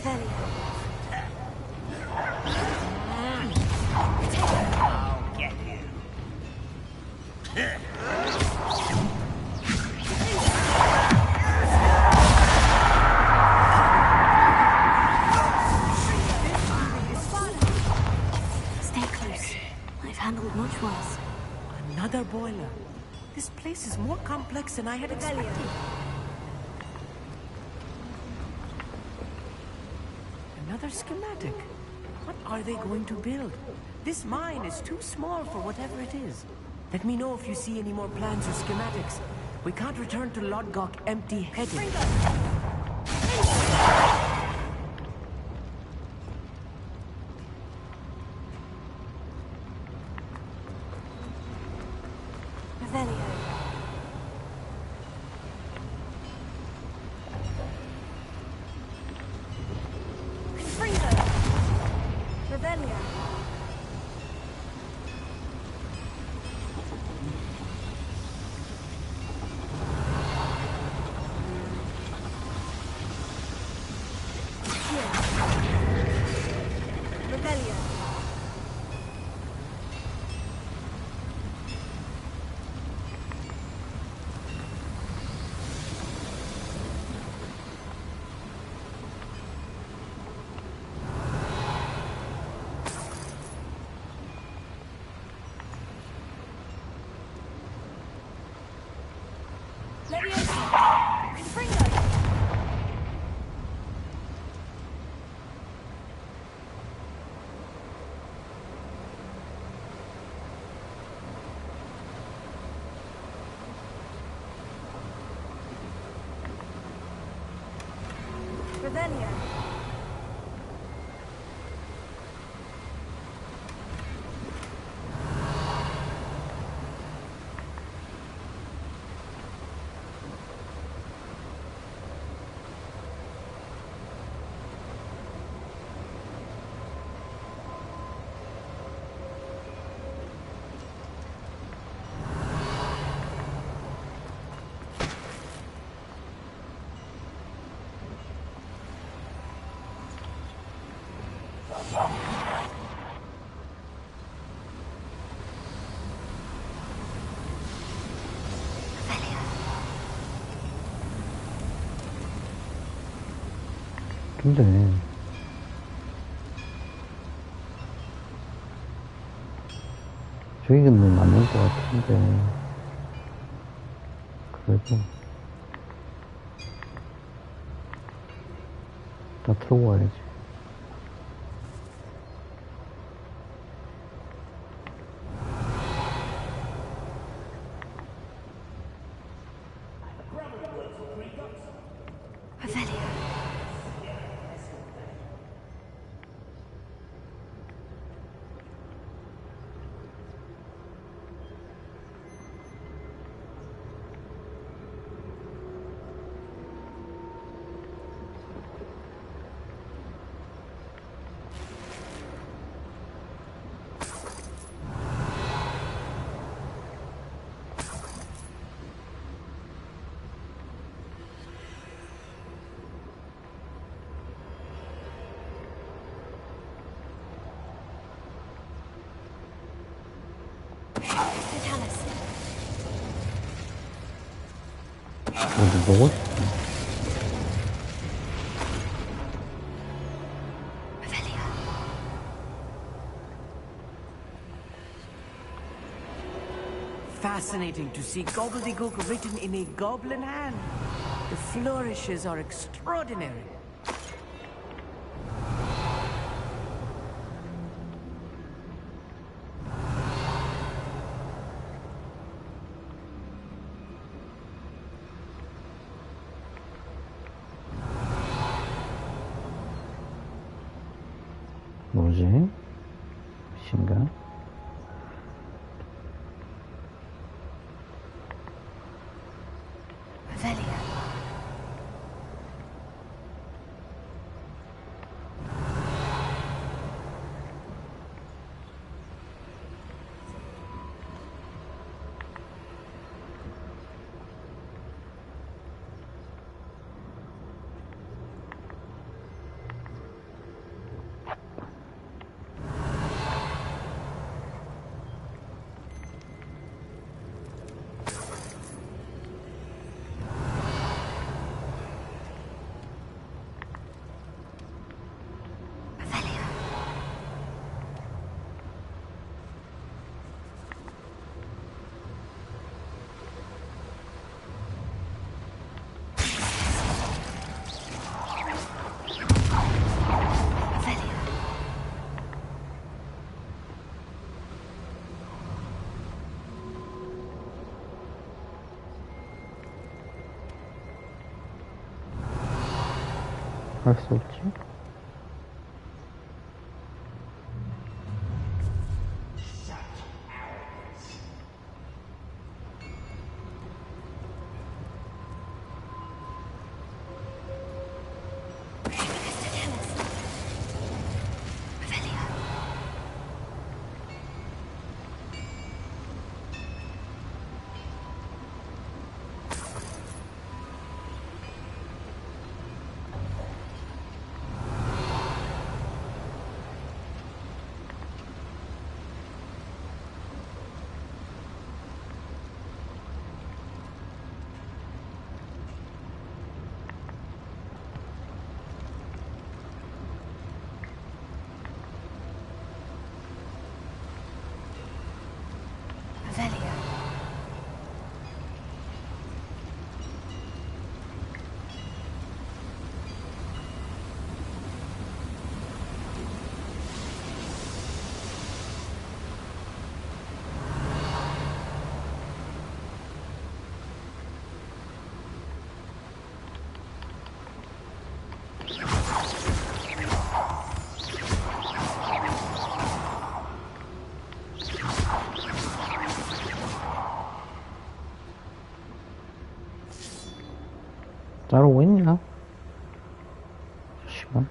[SPEAKER 2] Revelio.
[SPEAKER 8] I'll get you.
[SPEAKER 2] Stay close. I've handled much worse.
[SPEAKER 5] Another boiler. This place is more complex than I had expected. Another schematic. What are they going to build? This mine is too small for whatever it is. Let me know if you see any more plans or schematics. We can't return to Lodgok empty-headed.
[SPEAKER 2] Revelio. Confringo. Revelio. Here. Revelio. Leviosa! Confringo! Revelio!
[SPEAKER 1] 근데 저기는 맞는 것 같은데 그래도 다 틀고 가야지.
[SPEAKER 2] Revelio. Vitalis.
[SPEAKER 1] 어디 보고 싶어?
[SPEAKER 2] Revelio.
[SPEAKER 5] Fascinating to see gobbledygook written in a goblin hand. The flourishes are extraordinary.
[SPEAKER 1] 뭐지? 신가?
[SPEAKER 2] Revelio.
[SPEAKER 1] 할 수 없지? 자르고 있냐? 시간.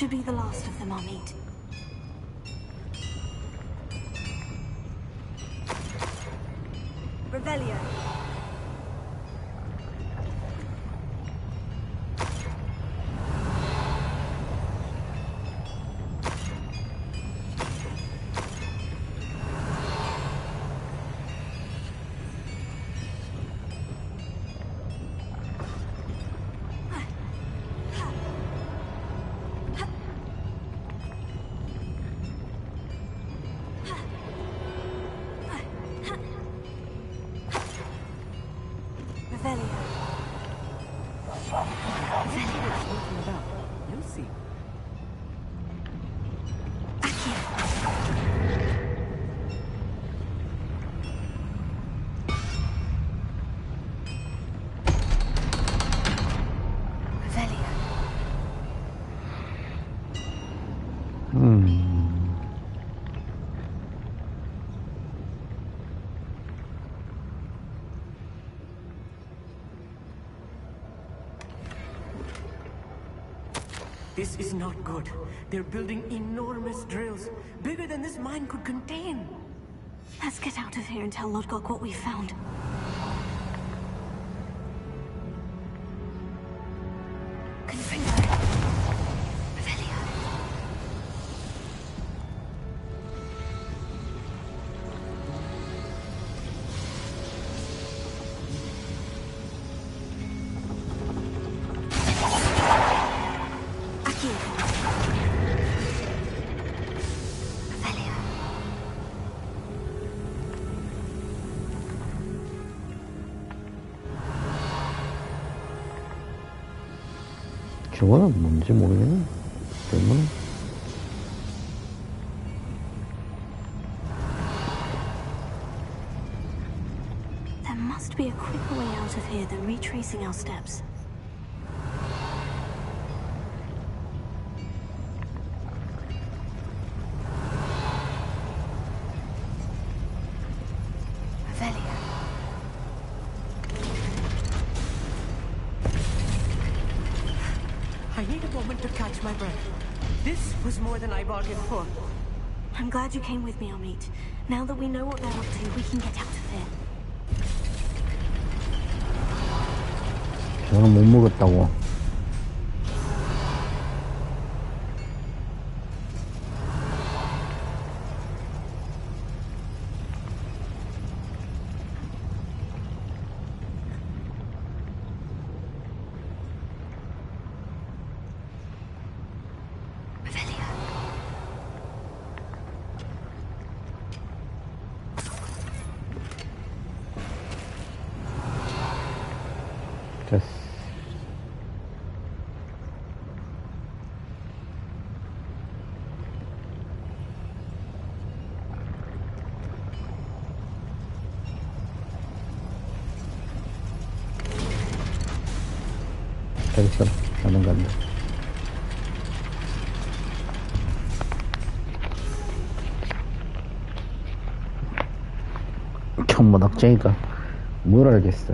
[SPEAKER 2] Should be the last of them I'll meet. Revelio.
[SPEAKER 5] This is not good. They're building enormous drills, bigger than this mine could contain.
[SPEAKER 2] Let's get out of here and tell Lodgok what we found. Confringo. Revelio. Aquí. Revelio.
[SPEAKER 1] 저거는 뭔지 모르겠네. 때문에.
[SPEAKER 2] There must be a quicker way out of here than retracing our steps. Revelio.
[SPEAKER 5] I need a moment to catch my breath. This was more than I bargained for.
[SPEAKER 2] I'm glad you came with me, Amit. Now that we know what they're up to, we can get out of here.
[SPEAKER 1] 저거는 못 먹었다고.
[SPEAKER 2] Revelio.
[SPEAKER 1] 됐어. 잘 있어라. 나는 간다. 천문학자니까 뭘 알겠어.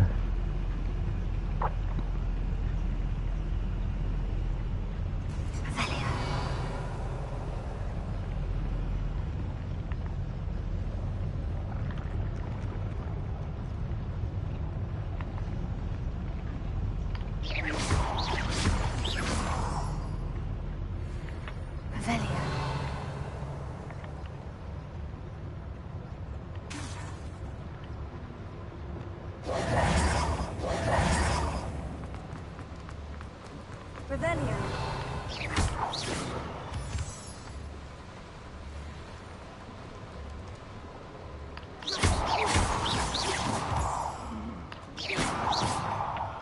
[SPEAKER 2] Revelio. Revelio.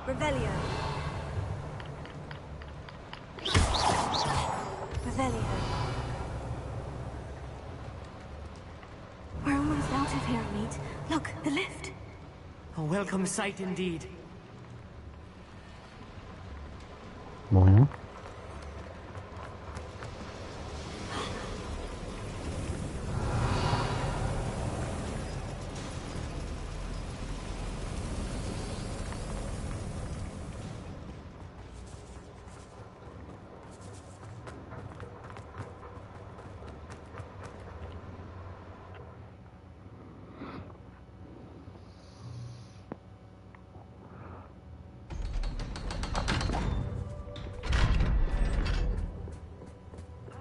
[SPEAKER 2] Revelio. Revelio. We're almost out of here, Amit. Look, the lift.
[SPEAKER 5] A welcome sight indeed.
[SPEAKER 1] 뭐야?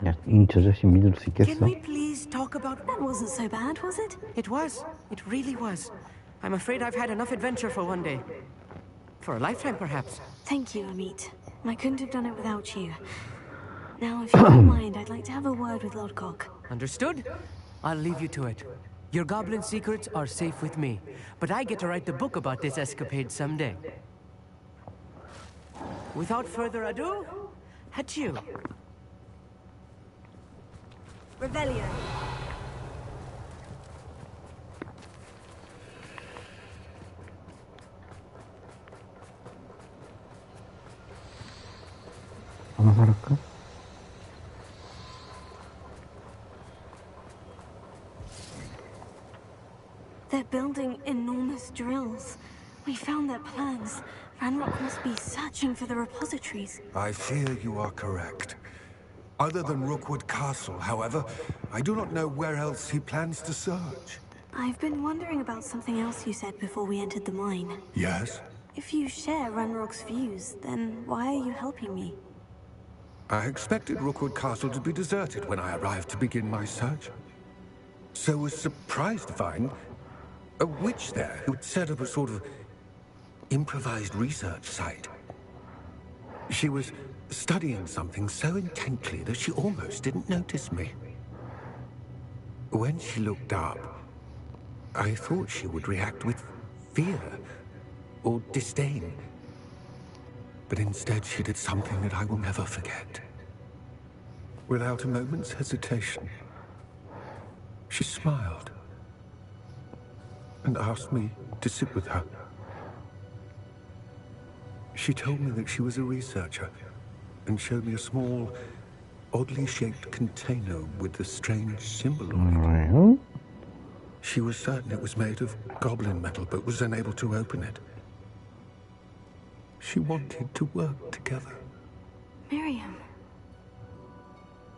[SPEAKER 1] 야, 저 자식 믿을 수
[SPEAKER 5] Can
[SPEAKER 1] 있겠어?
[SPEAKER 5] we please talk about...
[SPEAKER 2] That wasn't so bad, was it?
[SPEAKER 5] It was. It really was. I'm afraid I've had enough adventure for one day. For a lifetime, perhaps.
[SPEAKER 2] Thank you, Amit. I couldn't have done it without you. Now, if you don't mind, I'd like to have a word with Lodgok.
[SPEAKER 5] Understood? I'll leave you to it. Your goblin secrets are safe with me, but I get to write the book about this escapade someday. Without further ado, adieu.
[SPEAKER 2] Revelio.
[SPEAKER 1] 하나 살았까?
[SPEAKER 2] They're building enormous drills. We found their plans. Ranrock must be searching for the repositories.
[SPEAKER 9] I fear you are correct. Other than Rookwood Castle, however, I do not know where else he plans to search.
[SPEAKER 2] I've been wondering about something else you said before we entered the mine.
[SPEAKER 9] Yes?
[SPEAKER 2] If you share Ranrock's views, then why are you helping me?
[SPEAKER 9] I expected Rookwood Castle to be deserted when I arrived to begin my search. So was surprised to find a witch there who had set up a sort of improvised research site. She was studying something so intently that she almost didn't notice me. When she looked up, I thought she would react with fear or disdain. But instead she did something that I will never forget. Without a moment's hesitation, she smiled and asked me to sit with her. She told me that she was a researcher and showed me a small, oddly shaped container with a strange symbol on it. She was certain it was made of goblin metal, but was unable to open it. She wanted to work together.
[SPEAKER 2] Miriam.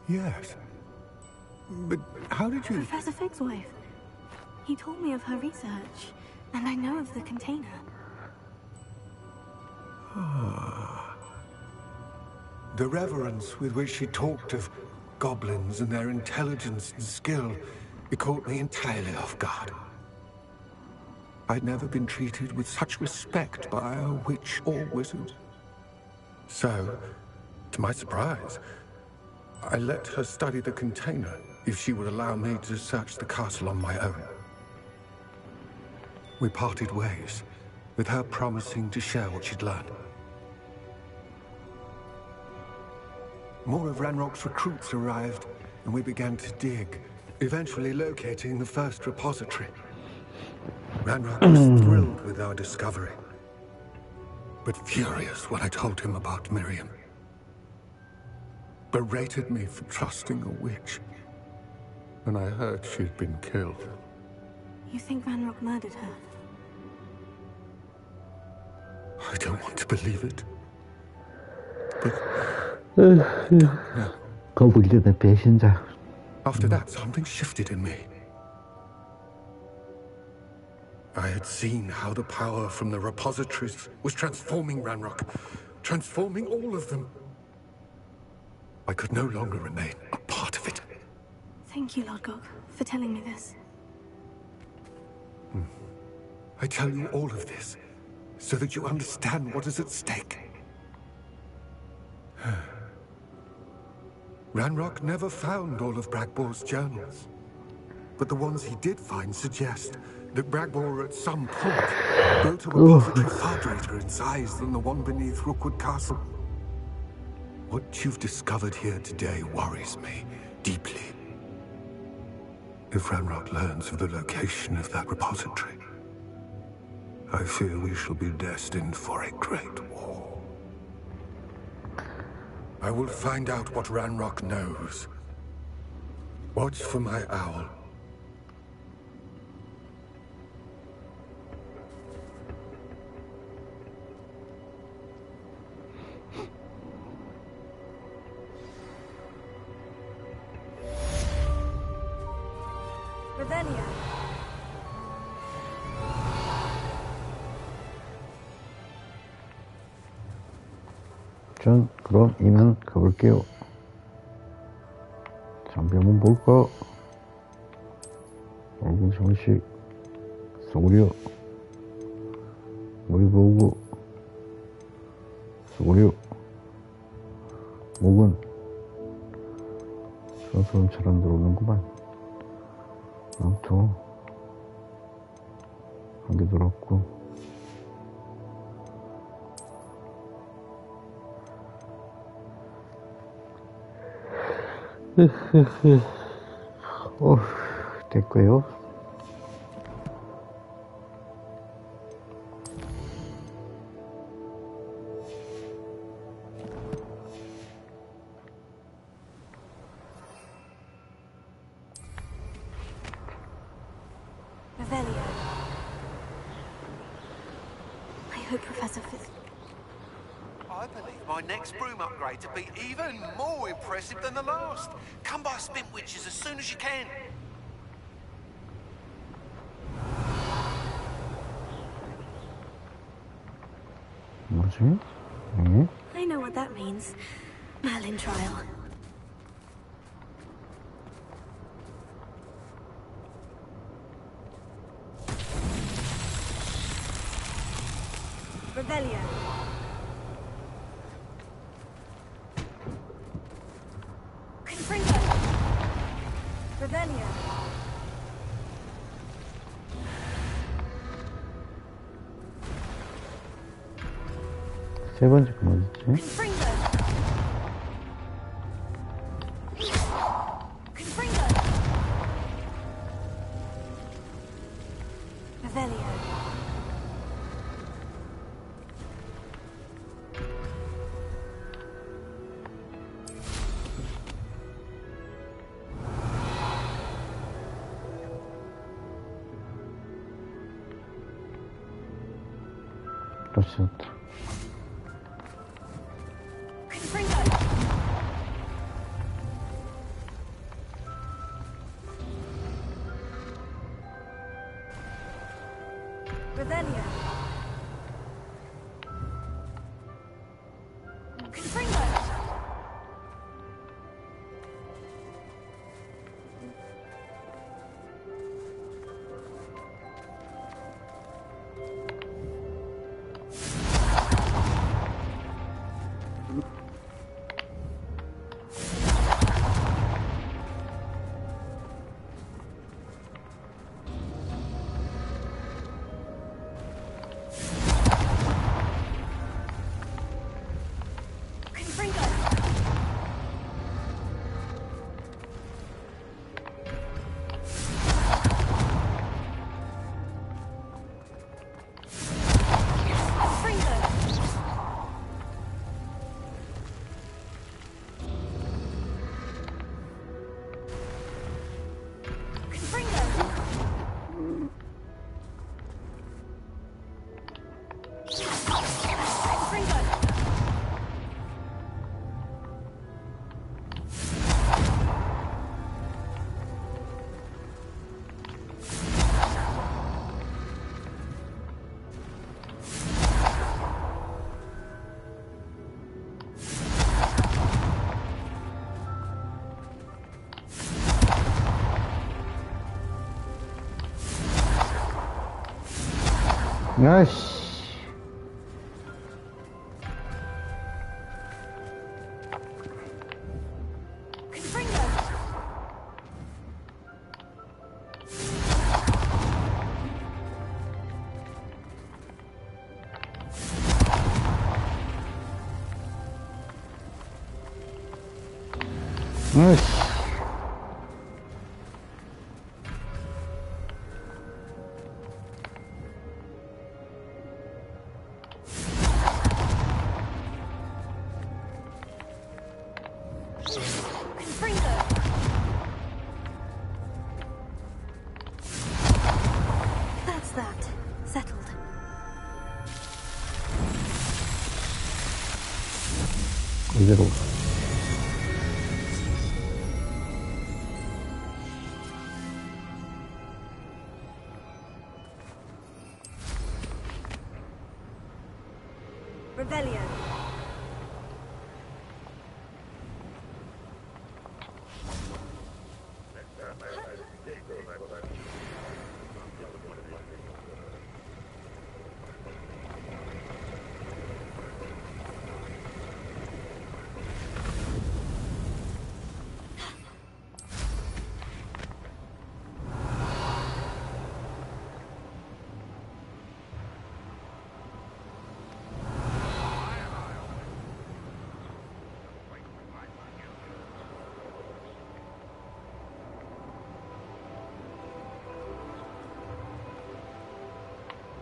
[SPEAKER 9] Yes. But how did you...
[SPEAKER 2] Professor Fig's wife. He told me of her research, and I know of the container.
[SPEAKER 9] The reverence with which she talked of goblins and their intelligence and skill, it caught me entirely off guard. I'd never been treated with such respect by a witch or wizard. So, to my surprise, I let her study the container if she would allow me to search the castle on my own. We parted ways, with her promising to share what she'd learned. More of Ranrock's recruits arrived, and we began to dig, eventually locating the first repository. Ranrock was thrilled with our discovery, but furious when I told him about Miriam. Berated me for trusting a witch, and I heard she'd been killed.
[SPEAKER 2] You think Ranrock murdered her?
[SPEAKER 9] I don't want to believe it, but no.
[SPEAKER 1] 거북이들의 배신자.
[SPEAKER 9] After that, something shifted in me. I had seen how the power from the repositories was transforming Ranrock, transforming all of them. I could no longer remain a part of it.
[SPEAKER 2] Thank you, Lord Gog, for telling me this.
[SPEAKER 9] I tell you all of this so that you understand what is at stake. Ranrock never found all of Bragbor's journals, but the ones he did find suggest that Bragbor at some point built a repository far greater in size than the one beneath Rookwood Castle. What you've discovered here today worries me deeply. If Ranrock learns of the location of that repository, I fear we shall be destined for a great war. I will find out what Ranrock knows. Watch for my owl.
[SPEAKER 2] Revelia.
[SPEAKER 1] 전 그럼 이만 가볼게요. 장비 한번 볼까? 얼굴 정식 쏘구려 머리 보고 쏘구려 목은 서서히 잘 안 들어오는구만. 아무튼 한 개 들었고 됐고요.
[SPEAKER 2] Revelia. hope Professor Fitz...
[SPEAKER 7] I believe my next broom upgrade to be even more impressive than the last. Come by Spintwitches as soon as you can.
[SPEAKER 1] 뭐지? 응?
[SPEAKER 2] I know what that means. Merlin trial. Revelio. Confringo. Revelio.
[SPEAKER 1] 세 번째 거 뭐였지?
[SPEAKER 2] Confringo. Confringo. Revelio.
[SPEAKER 1] 그렇습니다.
[SPEAKER 2] Confringo. Revelio. Confringo. Confringo. Confringo. Confringo. Confringo.
[SPEAKER 1] 야이씨.
[SPEAKER 2] Confringo.
[SPEAKER 1] 아이씨.
[SPEAKER 2] Confringo. That's that. Settled.
[SPEAKER 1] 이대로.
[SPEAKER 2] Revelio.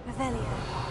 [SPEAKER 2] Revelio.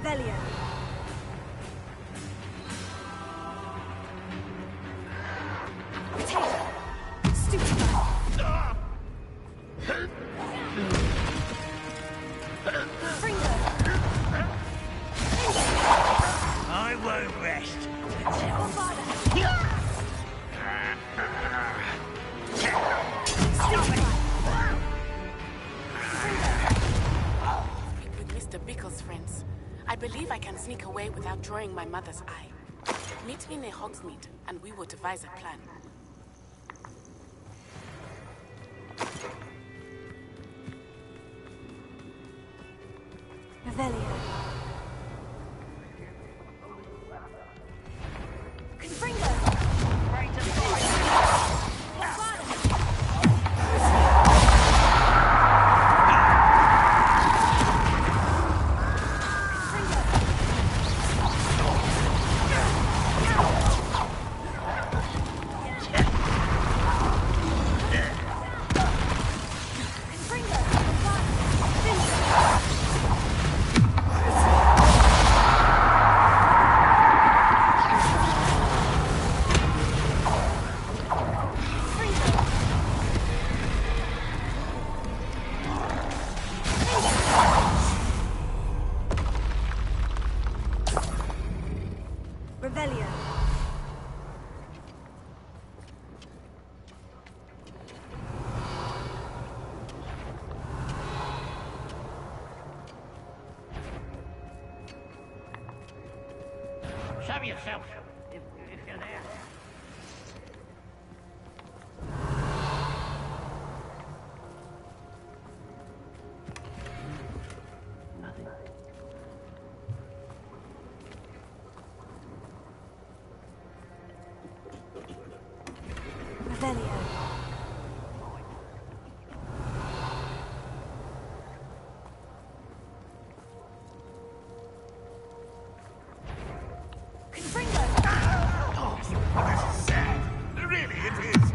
[SPEAKER 2] Revelio.
[SPEAKER 8] I won't rest.
[SPEAKER 4] With Mr. Bickle's friends, I believe I can sneak away without drawing my mother's eye. Meet me near Hogsmeade, and we will devise a plan.
[SPEAKER 2] Revelio. Confringo! Revelio.
[SPEAKER 8] Show yourself, if you're there. Nothing.
[SPEAKER 2] Revelio.
[SPEAKER 8] Oh, this is sad. Really, it is.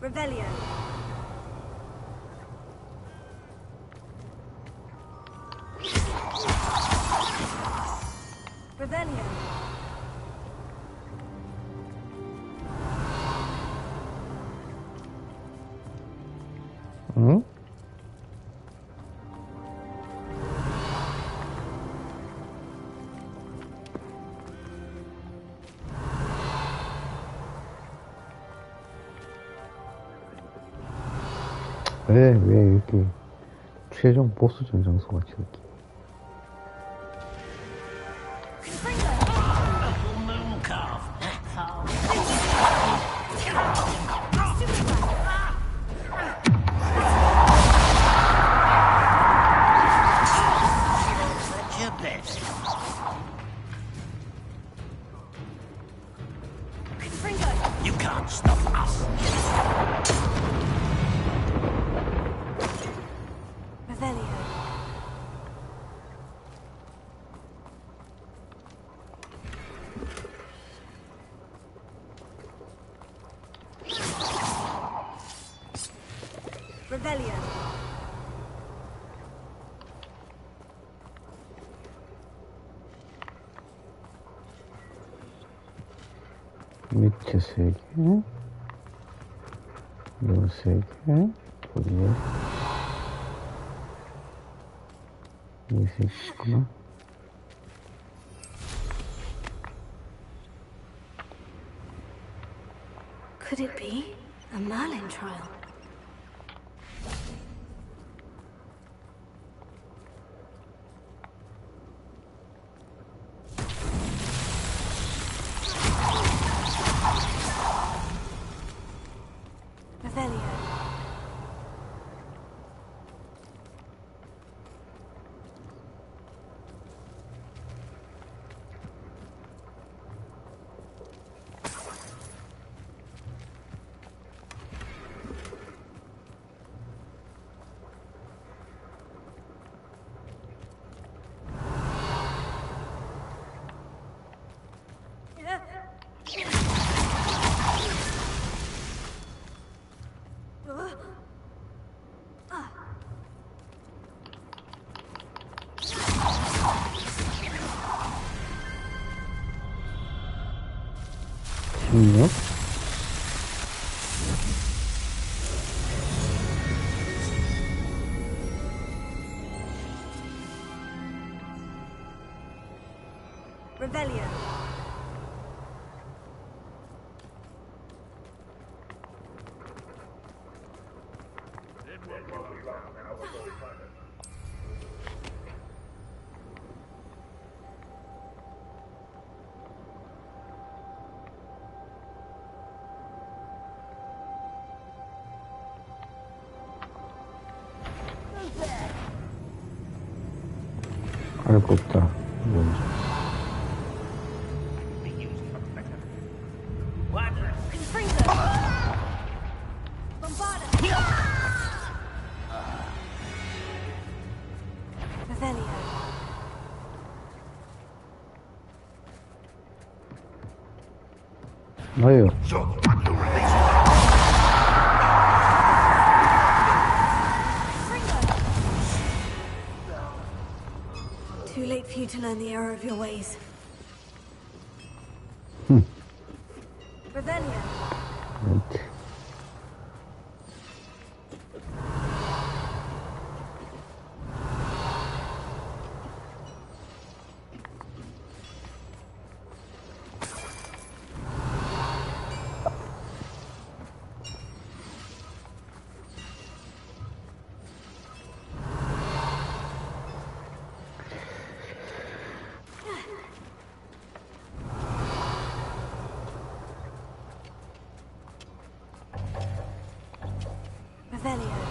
[SPEAKER 2] Revelio. Revelio.
[SPEAKER 1] 응? 왜 이렇게 최종 보스 전장소가 저렇게
[SPEAKER 8] Moon calf. Your best. You can't stop us.
[SPEAKER 2] Revelio. Revelio.
[SPEAKER 1] 밑에 3개, 요 3개, 거기에 이 3개 있구나.
[SPEAKER 2] Could it be a Merlin trial? Revelio.
[SPEAKER 1] 능력?
[SPEAKER 2] Rebellion.
[SPEAKER 1] 알 거 없다. 뭔지.
[SPEAKER 2] Rebellion.
[SPEAKER 1] 나예요.
[SPEAKER 2] Too late for you to learn the error of your ways. Rebellion.
[SPEAKER 1] right.
[SPEAKER 2] Rebellion.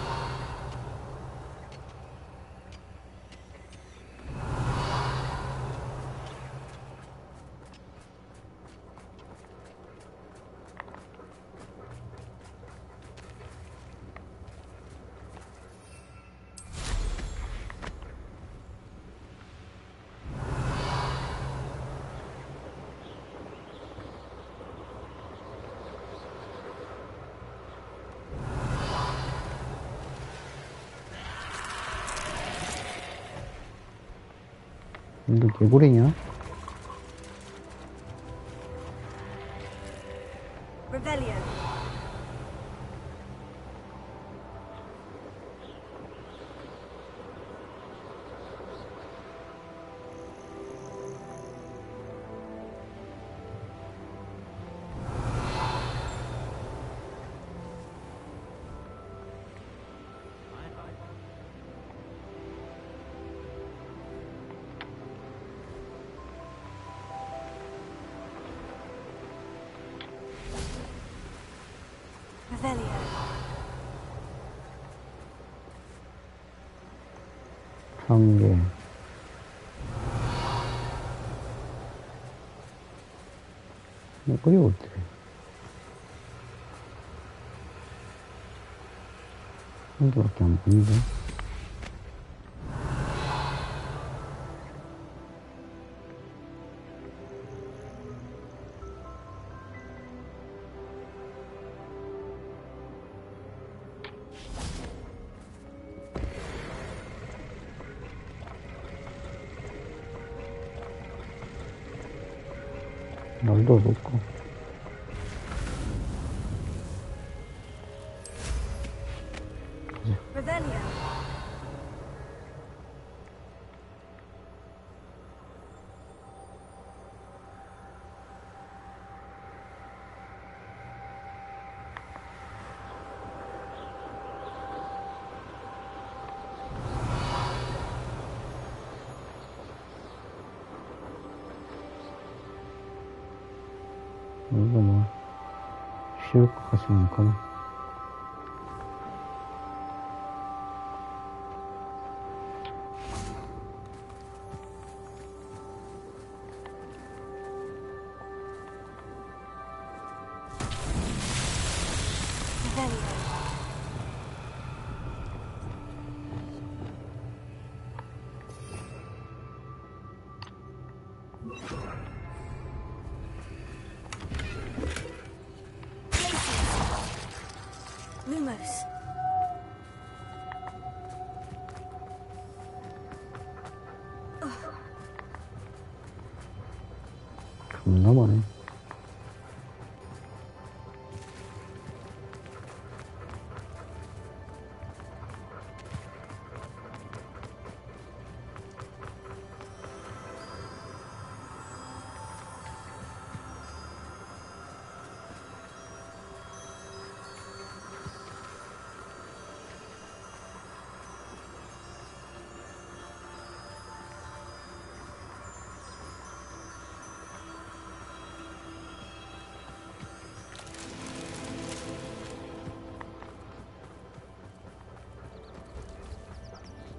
[SPEAKER 1] 너 개구리냐?
[SPEAKER 2] Rebellion. Rebellion.
[SPEAKER 1] 상계. 그리고 어때? 한 개밖에 안 보이는데? 날도 높고.
[SPEAKER 2] Rebellion.
[SPEAKER 1] 이거 뭐 쉬울 것 같으면 않구나.
[SPEAKER 2] Rebellion. Lumos.
[SPEAKER 1] 겁나 많네.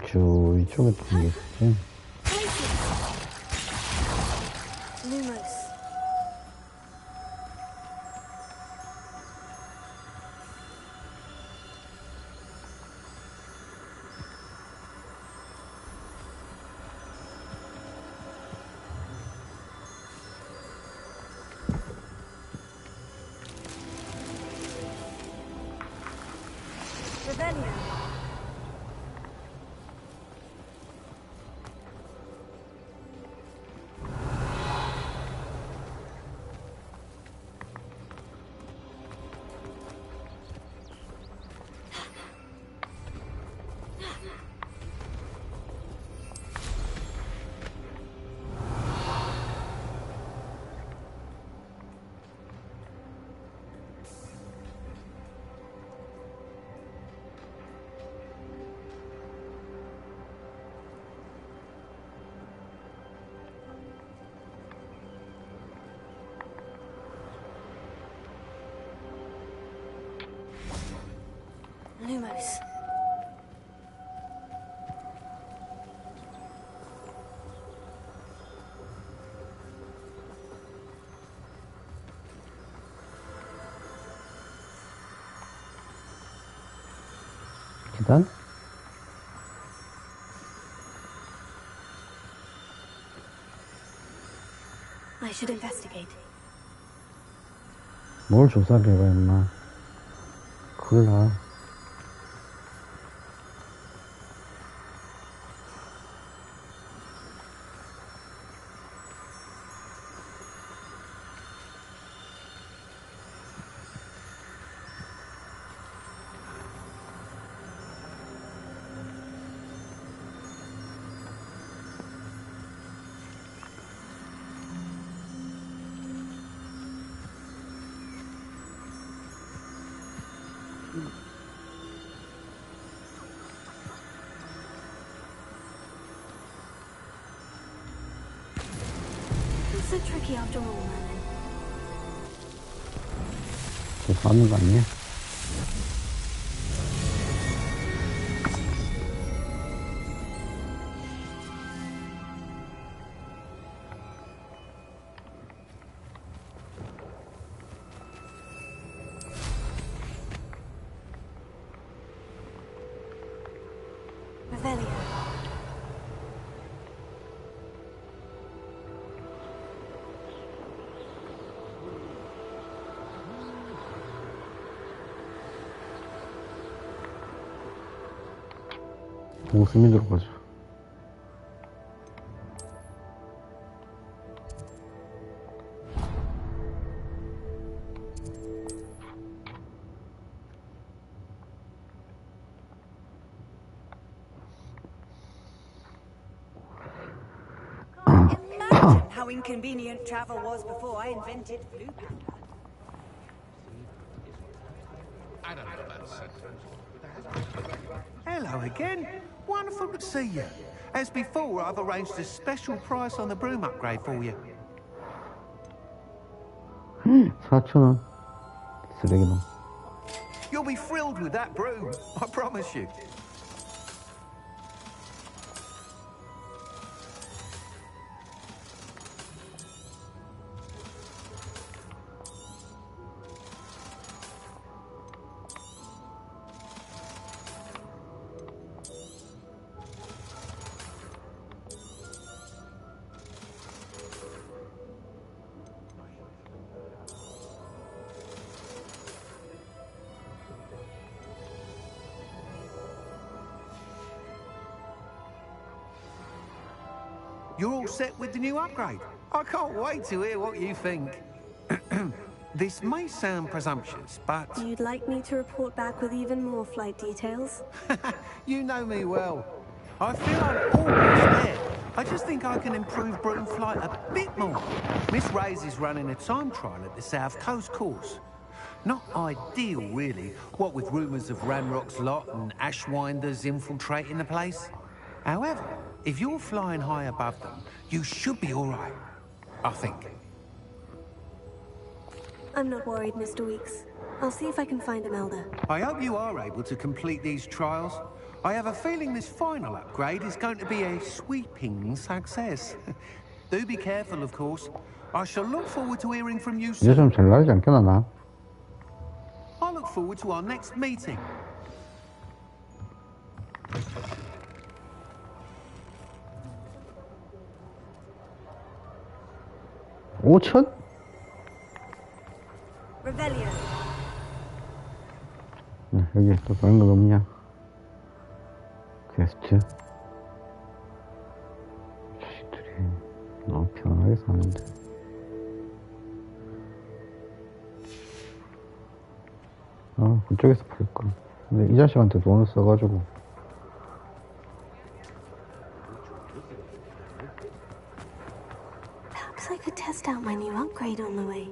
[SPEAKER 1] 쭉 이쪽에 뜬 게 있었지.
[SPEAKER 2] Lumos. Rebellion. Lumos.
[SPEAKER 1] 계단?
[SPEAKER 2] I should investigate.
[SPEAKER 1] 뭘 조사를 해봐, 임마. 큰일 나.
[SPEAKER 2] It's so tricky after all, Merlin.
[SPEAKER 1] 조사하는 거 아니야?
[SPEAKER 2] Revelio.
[SPEAKER 1] 웃음이 들어가죠.
[SPEAKER 10] Imagine how inconvenient travel was before I invented Blue Panda.
[SPEAKER 7] Hello again. Wonderful to see you. As before, I've arranged a special price on the broom upgrade for you.
[SPEAKER 1] 4,000원. 쓰레기놈.
[SPEAKER 7] You'll be thrilled with that broom, I promise you. You're all set with the new upgrade. I can't wait to hear what you think. This may sound presumptuous, but...
[SPEAKER 2] You'd like me to report back with even more flight details?
[SPEAKER 7] You know me well. I feel I'm almost there. I just think I can improve broom flight a bit more. Miss Ray's is running a time trial at the South Coast course. Not ideal, really, what with rumours of Ranrock's lot and Ashwinders infiltrating the place. However, if you're flying high above them, you should be all right, I think.
[SPEAKER 2] I'm not worried, Mr. Weeks. I'll see if I can find Imelda.
[SPEAKER 7] I hope you are able to complete these trials. I have a feeling this final upgrade is going to be a sweeping success. Do be careful, of course. I shall look forward to hearing from you
[SPEAKER 1] 이제 좀
[SPEAKER 7] soon.
[SPEAKER 1] 잘 나가지 않겠나, 나?
[SPEAKER 7] I look forward to our next meeting.
[SPEAKER 1] (5천)
[SPEAKER 10] Revelio.
[SPEAKER 1] 여기 또 다른 건 없냐? 퀘스트. 자식들이 너무 편하게 사는데. 그쪽에서 팔걸. 근데 이 자식한테 돈을 써가지고.
[SPEAKER 2] Perhaps I could test out my new upgrade on the way.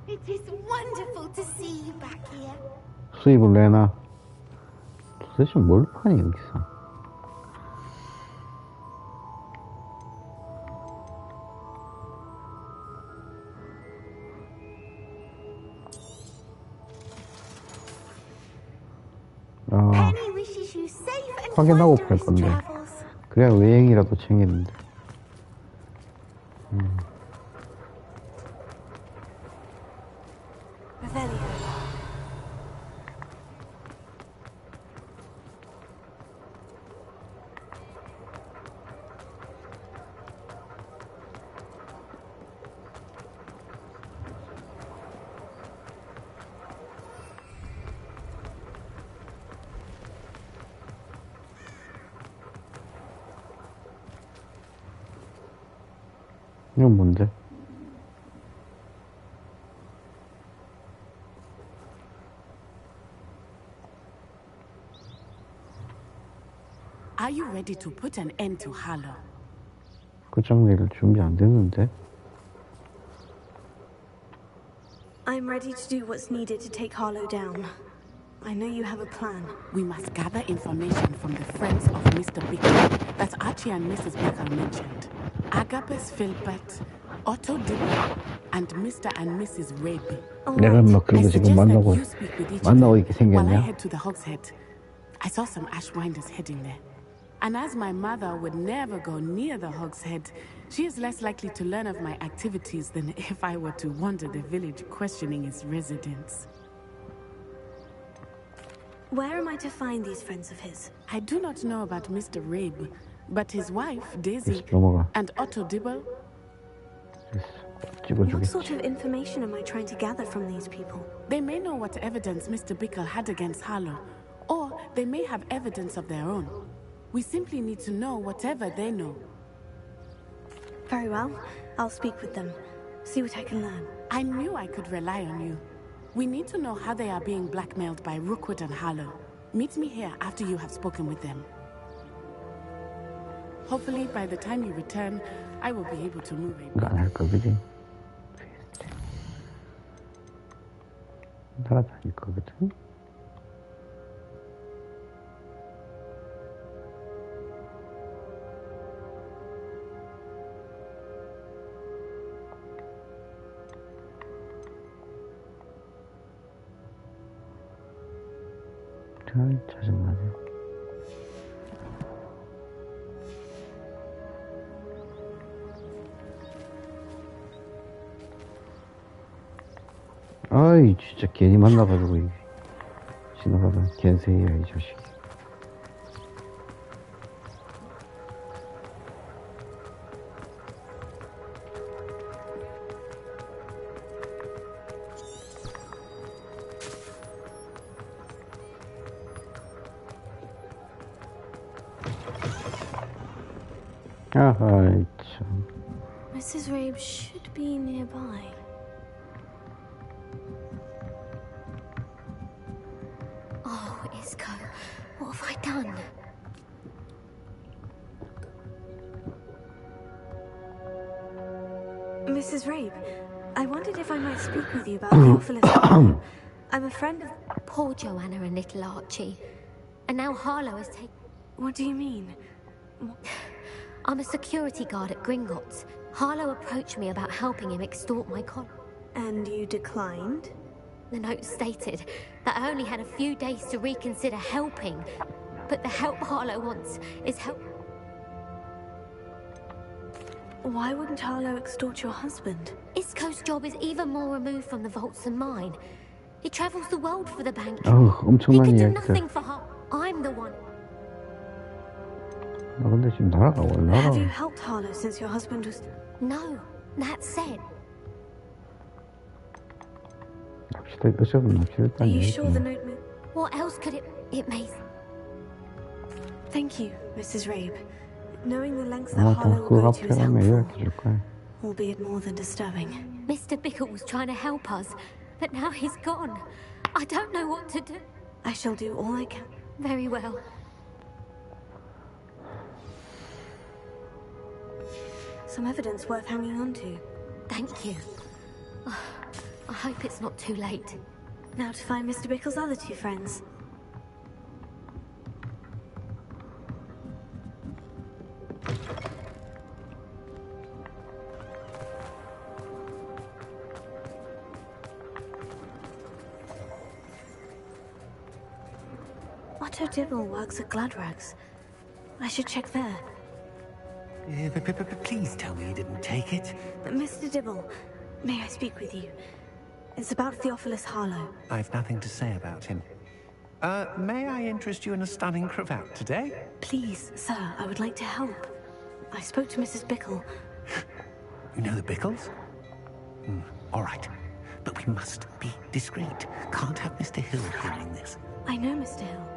[SPEAKER 11] It is wonderful to see you back here.
[SPEAKER 1] 수입을 내놔. 도대체 뭘 파니, 여기서?
[SPEAKER 11] Penny wishes you safe and
[SPEAKER 1] 확인하고 팔
[SPEAKER 11] wondrous
[SPEAKER 1] 건데.
[SPEAKER 11] travels.
[SPEAKER 1] 그래야 외행이라도 챙기는데.
[SPEAKER 2] Revelio.
[SPEAKER 1] 이건 뭔데?
[SPEAKER 4] Are you ready to put an end to Harlow?
[SPEAKER 1] 끝장내릴 준비 안 됐는데?
[SPEAKER 2] I'm ready to do what's needed to take Harlow down. I know you have a plan.
[SPEAKER 4] We must gather information from the friends of Mr. Bickle that Archie and Mrs. Bickle mentioned. Agapes Philbert, Otto Dibble, and Mr. and Mrs. Raby.
[SPEAKER 1] 내가 뭐
[SPEAKER 4] I
[SPEAKER 1] 그래도 지금
[SPEAKER 4] suggest that
[SPEAKER 1] 만나고
[SPEAKER 4] you speak with each
[SPEAKER 1] 만나고
[SPEAKER 4] of
[SPEAKER 1] 이렇게
[SPEAKER 4] them while I
[SPEAKER 1] 생겼냐?
[SPEAKER 4] head to the Hogshead. I saw some Ashwinders heading there. And as my mother would never go near the Hogshead, she is less likely to learn of my activities than if I were to wander the village questioning its residents.
[SPEAKER 2] Where am I to find these friends of his?
[SPEAKER 4] I do not know about Mr. Rabe, but his wife, Daisy,
[SPEAKER 1] 넘어가.
[SPEAKER 4] and Otto Dibble.
[SPEAKER 2] What
[SPEAKER 1] 찍어주겠지.
[SPEAKER 2] sort of information am I trying to gather from these people?
[SPEAKER 4] They may know what evidence Mr. Bickle had against Harlow, or they may have evidence of their own. We simply need to know whatever they know.
[SPEAKER 2] Very well. I'll speak with them. See what I can learn.
[SPEAKER 4] I knew I could rely on you. We need to know how they are being blackmailed by Rookwood and Harlow. Meet me here after you have spoken with them. Hopefully, by the time you return, I will be able to move in.
[SPEAKER 1] 이거 안 할까, 그지? 따라다닐 거거든? 아이, 짜증나네. 아이, 진짜 괜히 만나가지고, 지나가다 겐세이야, 이 자식이. 아하이, 참.
[SPEAKER 2] Mrs. Rabe should be nearby.
[SPEAKER 11] Oh, Isco, what have I done?
[SPEAKER 2] Mrs. Rabe, I wondered if I might speak with you about Theophilus. I'm a friend of...
[SPEAKER 11] Poor Joanna and little Archie. And now Harlow has taken...
[SPEAKER 2] What do you mean?
[SPEAKER 11] I'm a security guard at Gringotts. Harlow approached me about helping him extort my collar.
[SPEAKER 2] And you declined?
[SPEAKER 11] The note stated that I only had a few days to reconsider helping, but the help Harlow wants is help.
[SPEAKER 2] Why wouldn't Harlow extort your husband?
[SPEAKER 11] Isco's job is even more removed from the vaults than mine. He travels the world for the bank.
[SPEAKER 1] 엄청
[SPEAKER 11] He
[SPEAKER 1] 많이
[SPEAKER 11] could do
[SPEAKER 1] 이야기했어.
[SPEAKER 11] nothing for her. I'm the one.
[SPEAKER 1] 나 근데 지금 날아가 올라가.
[SPEAKER 2] Have you helped Harlow since your husband was...
[SPEAKER 11] No, that said.
[SPEAKER 1] 납치다 어쩌면
[SPEAKER 2] Are
[SPEAKER 1] 납치했다는
[SPEAKER 2] you
[SPEAKER 1] 얘기지.
[SPEAKER 2] sure the note...
[SPEAKER 11] What else could it may...
[SPEAKER 2] Thank you, Mrs. Rabe. Knowing the lengths that
[SPEAKER 1] 다
[SPEAKER 2] Harlow
[SPEAKER 1] 그거
[SPEAKER 2] will go to is
[SPEAKER 1] 앞에 가면
[SPEAKER 2] helpful,
[SPEAKER 1] 요약해 줄 거야.
[SPEAKER 2] albeit more than disturbing.
[SPEAKER 11] Mr. Bickle was trying to help us, but now he's gone. I don't know what to do.
[SPEAKER 2] I shall do all I can.
[SPEAKER 11] Very well.
[SPEAKER 2] Some evidence worth hanging on to.
[SPEAKER 11] Thank you. I hope it's not too late.
[SPEAKER 2] Now to find Mr. Bickle's other two friends. Otto Dibble works at Gladrags. I should check there.
[SPEAKER 7] Please tell me you didn't take it.
[SPEAKER 2] Mr. Dibble, may I speak with you? It's about Theophilus Harlow.
[SPEAKER 7] I've nothing to say about him. May I interest you in a stunning cravat today?
[SPEAKER 2] Please, sir, I would like to help. I spoke to Mrs. Bickle.
[SPEAKER 7] You know the Bickles? All right. But we must be discreet. Can't have Mr. Hill hearing this.
[SPEAKER 2] I know Mr. Hill.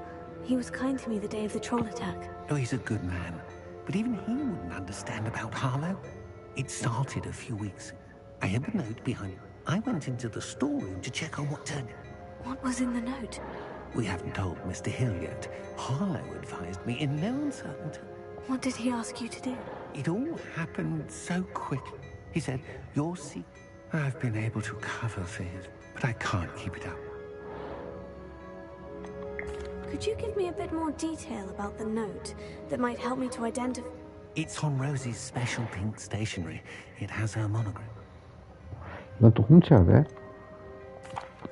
[SPEAKER 2] He was kind to me the day of the troll attack.
[SPEAKER 7] Oh, he's a good man. But even he wouldn't understand about Harlow. It started a few weeks. I had the note behind it. I went into the storeroom to check on what turned.
[SPEAKER 2] What was in the note?
[SPEAKER 7] We haven't told Mr. Hill yet. Harlow advised me in no uncertain terms.
[SPEAKER 2] What did he ask you to do?
[SPEAKER 7] It all happened so quickly. He said, "You'll see." I've been able to cover things, but I can't keep it up.
[SPEAKER 2] Could you give me a bit more detail about the note that might help me to identify...
[SPEAKER 7] It's on Rosie's special pink stationery. It has her monogram.
[SPEAKER 1] 넌 또 훔쳐야 돼?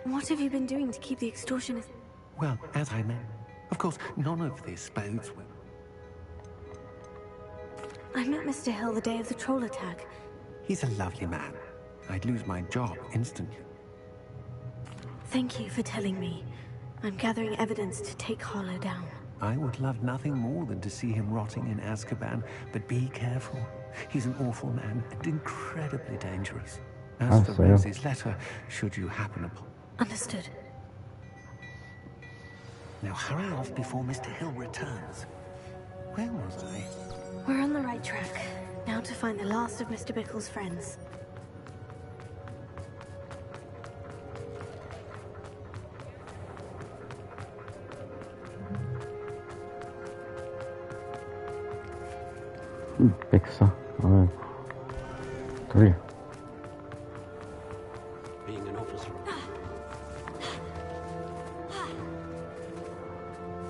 [SPEAKER 2] What have you been doing to keep the extortionist...
[SPEAKER 7] Well, as I meant, of course, none of this bodes well.
[SPEAKER 2] I met Mr. Hill the day of the troll attack.
[SPEAKER 7] He's a lovely man. I'd lose my job instantly.
[SPEAKER 2] Thank you for telling me. I'm gathering evidence to take Harlow down.
[SPEAKER 7] I would love nothing more than to see him rotting in Azkaban, but be careful. He's an awful man and incredibly dangerous. As for Rosie's letter, should you happen upon...
[SPEAKER 2] Understood.
[SPEAKER 7] Now hurry off before Mr. Hill returns. Where was I?
[SPEAKER 2] We're on the right track. Now to find the last of Mr. Bickle's friends.
[SPEAKER 1] 백사. 아이고. 돌려.
[SPEAKER 8] Being an officer.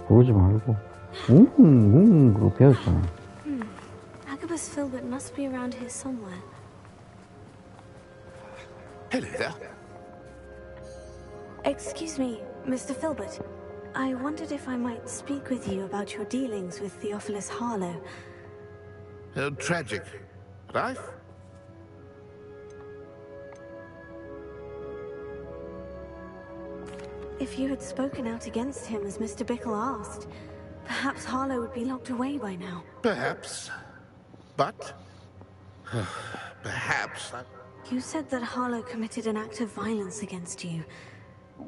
[SPEAKER 1] 부르지 말고. 그거 배웠잖아.
[SPEAKER 2] Agabus Filbert must be around here somewhere.
[SPEAKER 12] Hello there.
[SPEAKER 2] Excuse me, Mr. Filbert. I wondered if I might speak with you about your dealings with Theophilus Harlow.
[SPEAKER 12] Tragic. Right?
[SPEAKER 2] If you had spoken out against him as Mr. Bickle asked, perhaps Harlow would be locked away by now.
[SPEAKER 12] Perhaps. But... perhaps...
[SPEAKER 2] You said that Harlow committed an act of violence against you.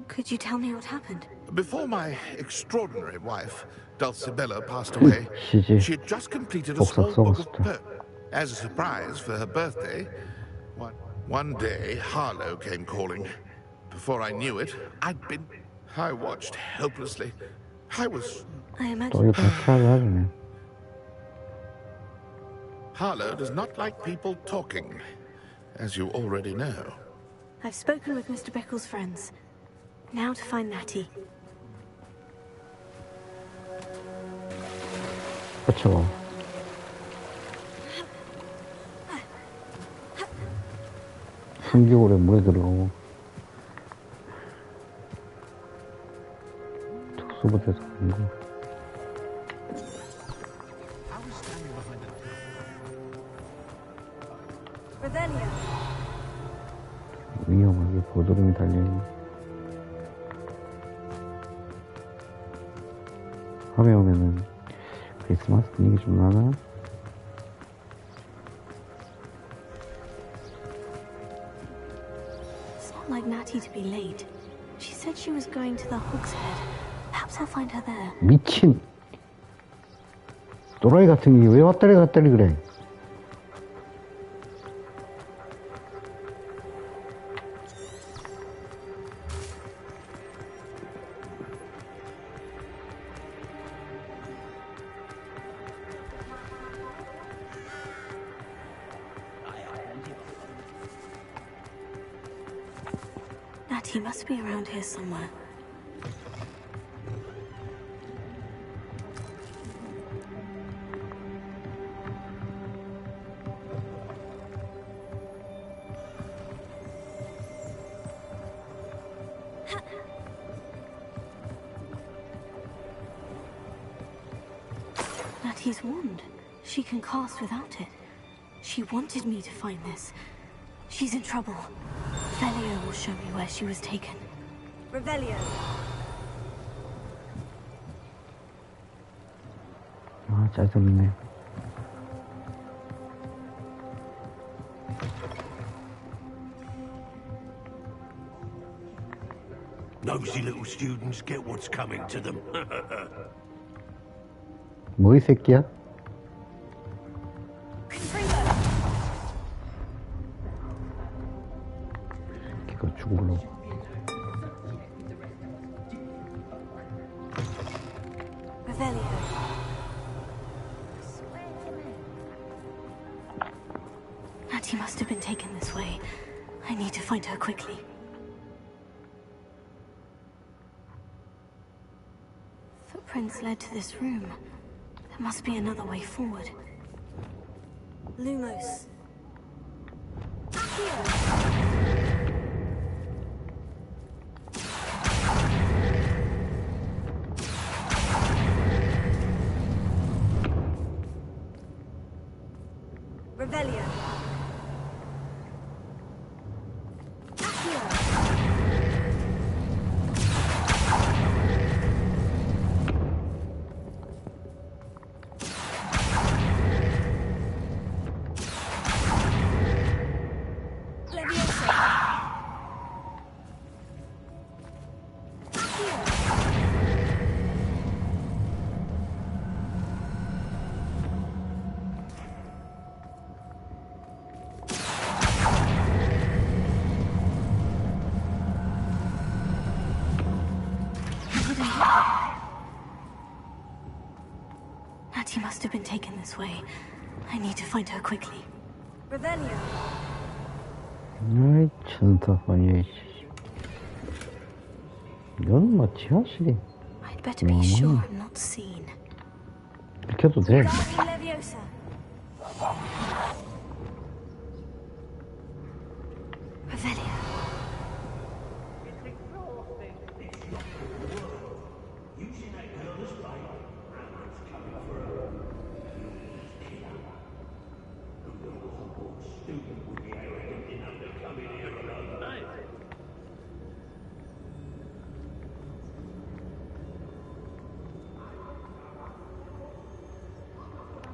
[SPEAKER 2] Could you tell me what happened?
[SPEAKER 12] Before my extraordinary wife, Dulcibella, passed away, she had just completed a small book of poems. As a surprise for her birthday, one day Harlow came calling. Before I knew it, I watched helplessly. I was...
[SPEAKER 2] I imagine...
[SPEAKER 12] Harlow does not like people talking, as you already know.
[SPEAKER 2] I've spoken with Mr. Bickle's friends. Now to find Natty.
[SPEAKER 1] 그렇죠. 한겨울에 물에 들어가고. 복수부터 가는 거. 위험하게 보드름이 달려있네. 밤에 오면은 크리스마스 분위기 좀 나나?
[SPEAKER 2] It's not like Natty to be late. She said she was going to the Hog's Head. Perhaps I'll find her there.
[SPEAKER 1] 미친! 또라이 같은 게 왜 왔다리 갔다리 그래?
[SPEAKER 2] Natty must be around here somewhere. Natty's wand. She can cast without it. She wanted me to find this. She's in trouble. Velio will show me where she was taken.
[SPEAKER 10] Revelio.
[SPEAKER 1] 아, 짜증네.
[SPEAKER 13] Nosy little students get what's coming to them.
[SPEAKER 1] 뭐 이 새끼야? 걔가 죽으러.
[SPEAKER 2] Revelio. Natty must have been taken this way. I need to find her quickly. Footprints led to this room. There must be another way forward.
[SPEAKER 10] Lumos. Revelio.
[SPEAKER 2] Natty must have been taken this way. I need to find her quickly.
[SPEAKER 10] Revelio.
[SPEAKER 1] 아이, 천사판이야, 씨. 이건 뭐 지하실이.
[SPEAKER 2] I'd better be sure I'm not seen.
[SPEAKER 1] 비켜도 돼.
[SPEAKER 10] Leviosa.
[SPEAKER 2] Revelio.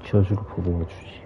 [SPEAKER 1] 저주를 보도해 주지.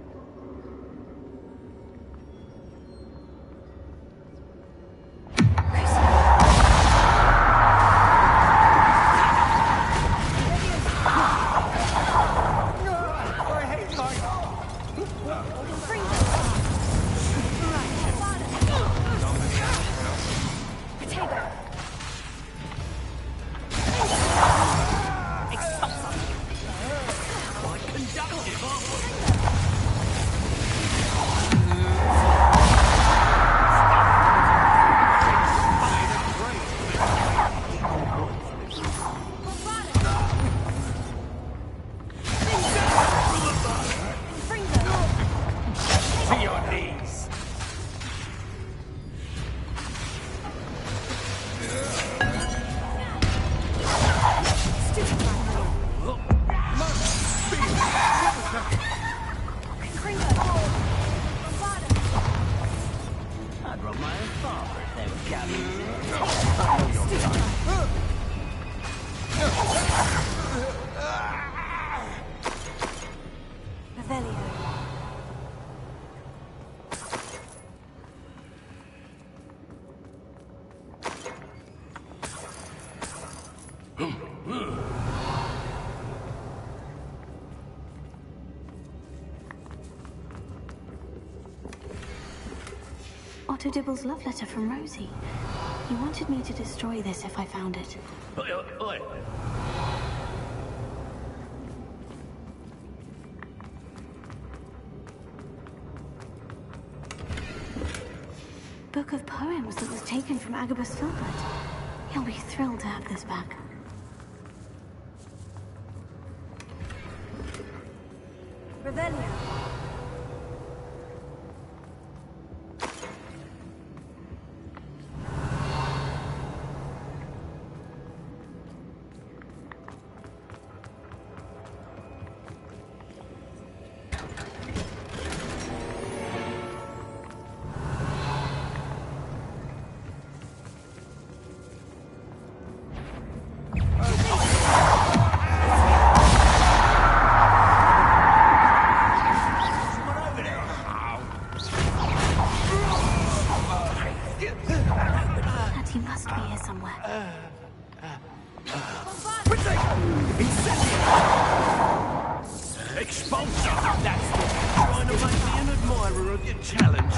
[SPEAKER 2] Otto Dibble's love letter from Rosie. He wanted me to destroy this if I found it.
[SPEAKER 8] Oi.
[SPEAKER 2] Book of poems that was taken from Agabus Filbert. He'll be thrilled to have this back.
[SPEAKER 10] Revelio.
[SPEAKER 2] He must be here somewhere.
[SPEAKER 8] Expulsor! That's the trying to make me an admirer of your challenge,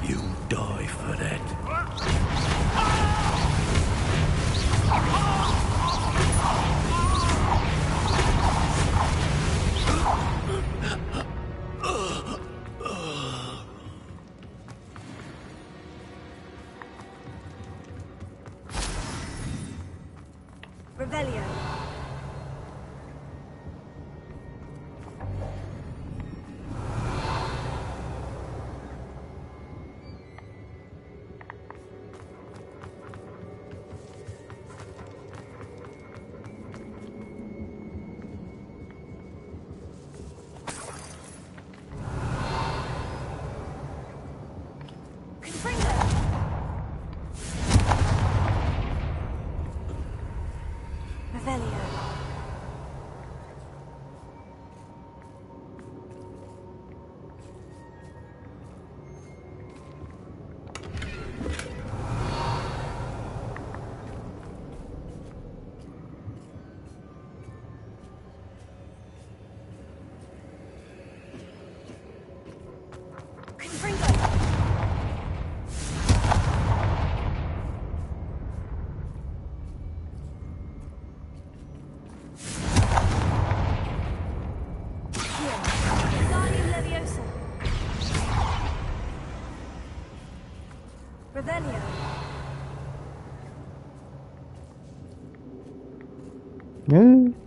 [SPEAKER 8] You'll die for that.
[SPEAKER 10] Revelio. Revelio.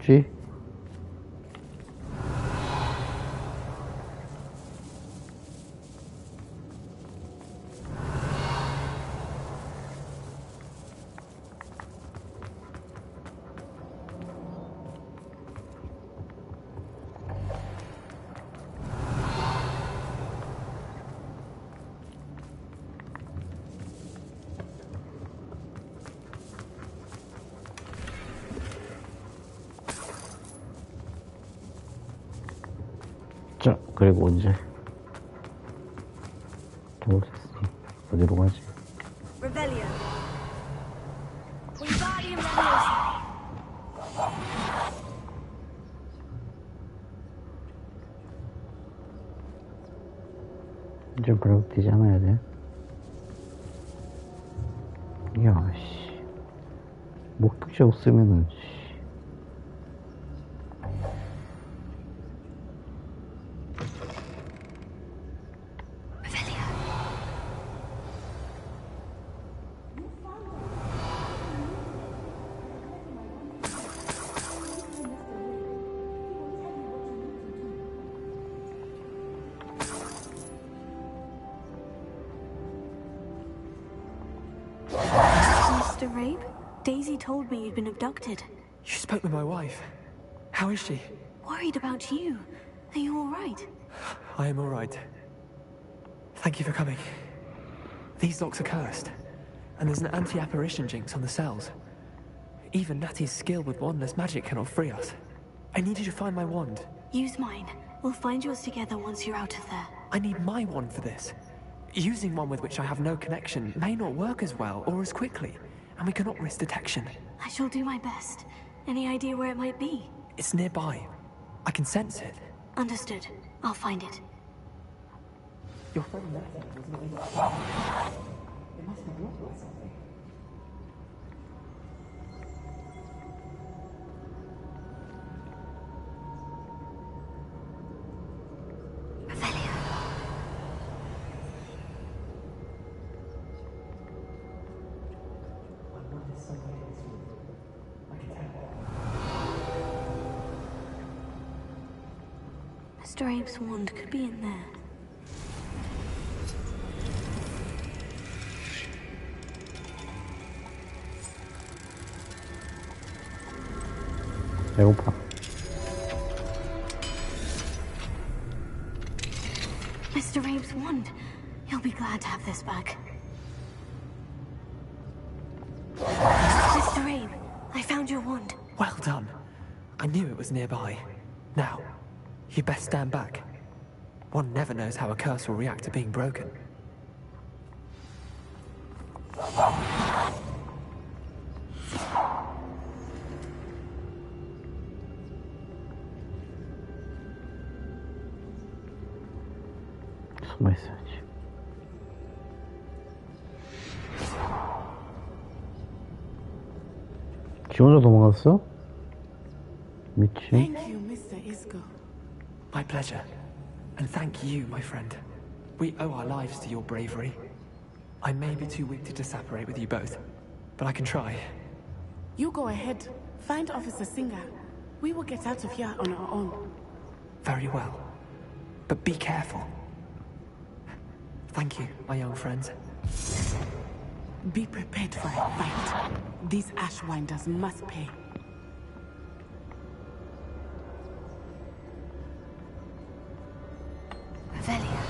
[SPEAKER 1] Gee. 자, 그리고 언제? 모르겠어. 어디로 가지?
[SPEAKER 10] Revelio. Wingardium Leviosa.
[SPEAKER 1] 이제 그래도 되지 않아야 돼? 야, 씨. 목적지 없으면은, 씨.
[SPEAKER 2] Mr. Rabe, Daisy told me you'd been abducted.
[SPEAKER 6] You spoke with my wife. How is she?
[SPEAKER 2] Worried about you. Are you all right?
[SPEAKER 6] I am all right. Thank you for coming. These locks are cursed, and there's an anti-apparition jinx on the cells. Even Natty's skill with wandless magic cannot free us. I need you to find my wand.
[SPEAKER 2] Use mine. We'll find yours together once you're out of there.
[SPEAKER 6] I need my wand for this. Using one with which I have no connection may not work as well or as quickly, and we cannot risk detection.
[SPEAKER 2] I shall do my best. Any idea where it might be?
[SPEAKER 6] It's nearby. I can sense it.
[SPEAKER 2] Understood. I'll find it.
[SPEAKER 6] Your friend Natty wasn't able to... It must be blocked by something.
[SPEAKER 2] Mr. Abe's wand could be in there.
[SPEAKER 1] 배고파.
[SPEAKER 2] Mr. Abe's wand. He'll be glad to have this back. Mr. Abe, I found your wand.
[SPEAKER 6] Well done. I knew it was nearby. Now, you best stand back. One never knows how a curse will react to being broken.
[SPEAKER 1] 숨어 있어야지. 지 혼자 도망갔어? 미친.
[SPEAKER 4] Thank you, Mr. Isco.
[SPEAKER 6] My pleasure. And thank you, my friend. We owe our lives to your bravery. I may be too weak to disapparate with you both, but I can try.
[SPEAKER 4] You go ahead. Find Officer Singer. We will get out of here on our own.
[SPEAKER 6] Very well. But be careful. Thank you, my young friends.
[SPEAKER 4] Be prepared for a fight. These Ashwinders must pay.
[SPEAKER 2] Revelia.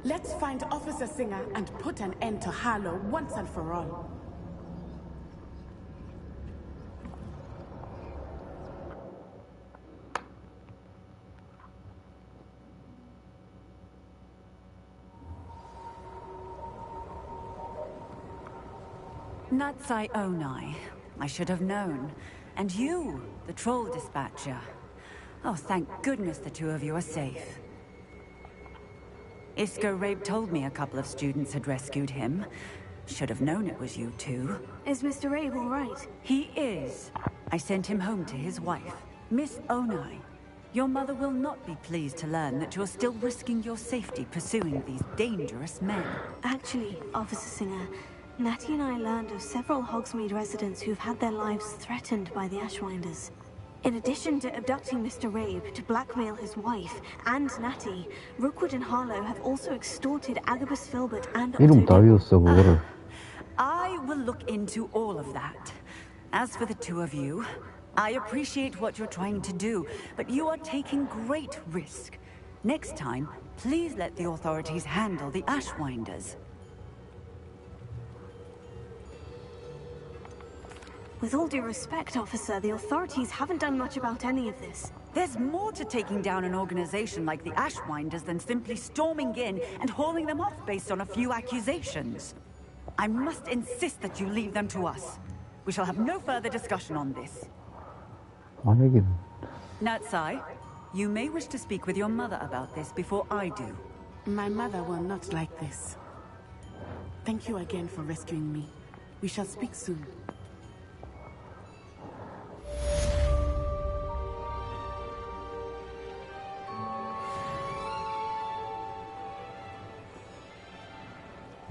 [SPEAKER 4] Let's find Officer Singer and put an end to Harlow once and for all.
[SPEAKER 10] Natsai Onai. I should have known. And you, the troll dispatcher. Oh, thank goodness the two of you are safe. Isco Rabe told me a couple of students had rescued him. Should have known it was you two.
[SPEAKER 2] Is Mr. Rabe all right?
[SPEAKER 10] He is. I sent him home to his wife, Miss Onai. Your mother will not be pleased to learn that you're still risking your safety pursuing these dangerous men.
[SPEAKER 2] Actually, Officer Singer, Natty and I learned of several Hogsmeade residents who've had their lives threatened by the Ashwinders. In addition to abducting Mr. Rabe to blackmail his wife and Natty, Rookwood and Harlow have also extorted Agabus Filbert and
[SPEAKER 1] 이름 다 외웠어 그거를.
[SPEAKER 10] I will look into all of that. As for the two of you, I appreciate what you're trying to do, but you are taking great risk. Next time, please let the authorities handle the Ashwinders.
[SPEAKER 2] With all due respect, officer, the authorities haven't done much about any of this.
[SPEAKER 10] There's more to taking down an organization like the Ashwinders than simply storming in and hauling them off based on a few accusations. I must insist that you leave them to us. We shall have no further discussion on this. Natsai, you may wish to speak with your mother about this before I do.
[SPEAKER 4] My mother will not like this. Thank you again for rescuing me. We shall speak soon.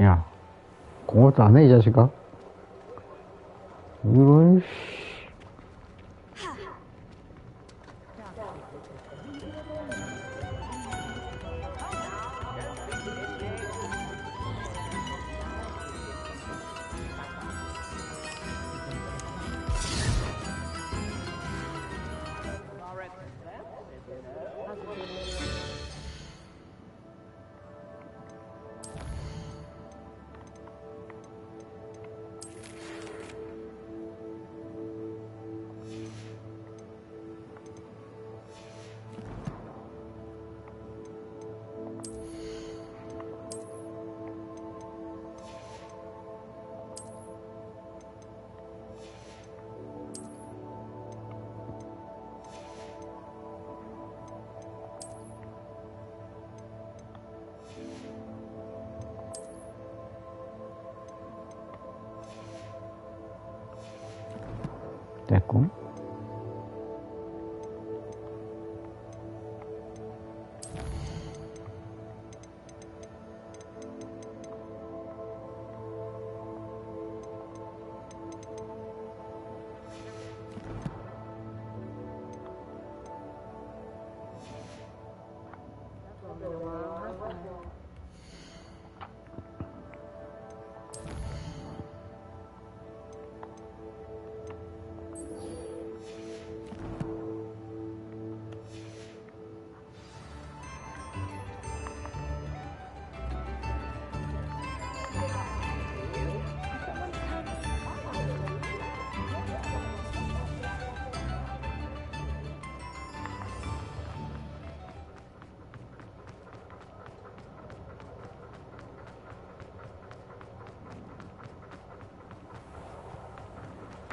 [SPEAKER 1] 야, 공업도 안 해, 이 자식아. 이런, 됐고.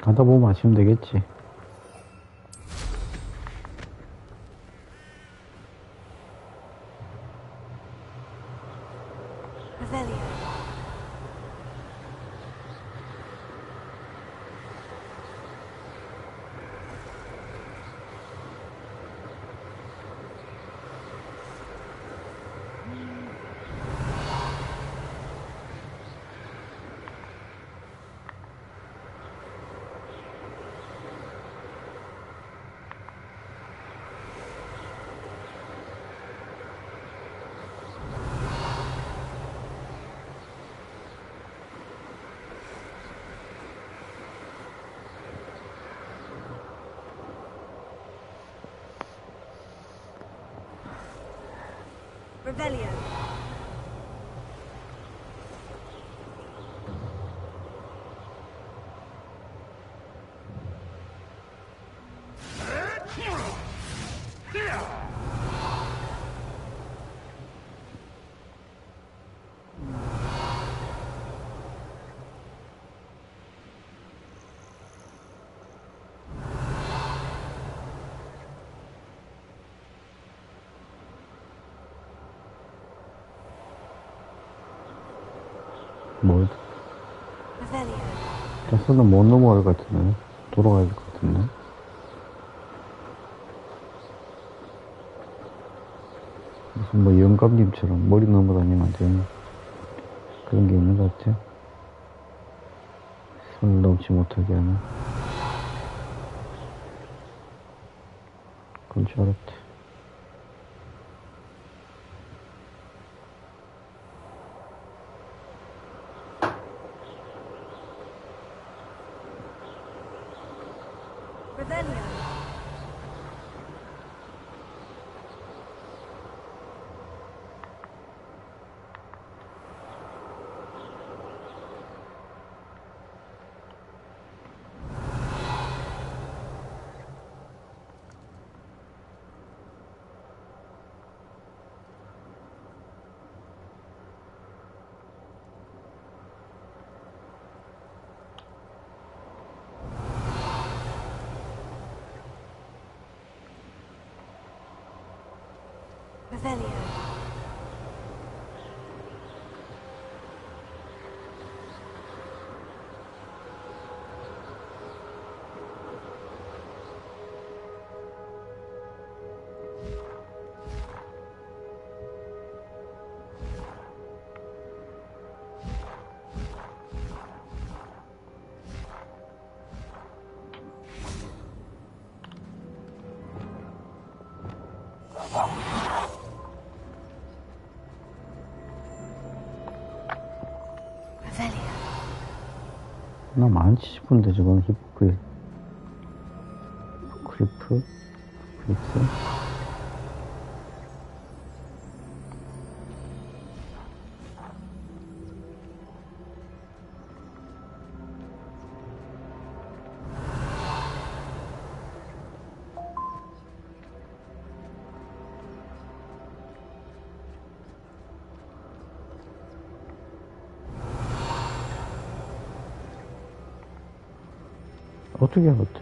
[SPEAKER 1] 가다 보면 마시면 되겠지.
[SPEAKER 2] Revelio.
[SPEAKER 1] 뭘? 자스는 못 넘어갈 것 같은데? 돌아가야 될 것 같은데? 무슨 뭐 영감님처럼 머리 넘어다니면 안 되는 그런 게 있는 것 같아. 손을 넘지 못하게 하는. 그런 줄 알았대.
[SPEAKER 2] Revelio.
[SPEAKER 1] 나 많지 싶은데 저건 히포크리프? 어떻게 알았지?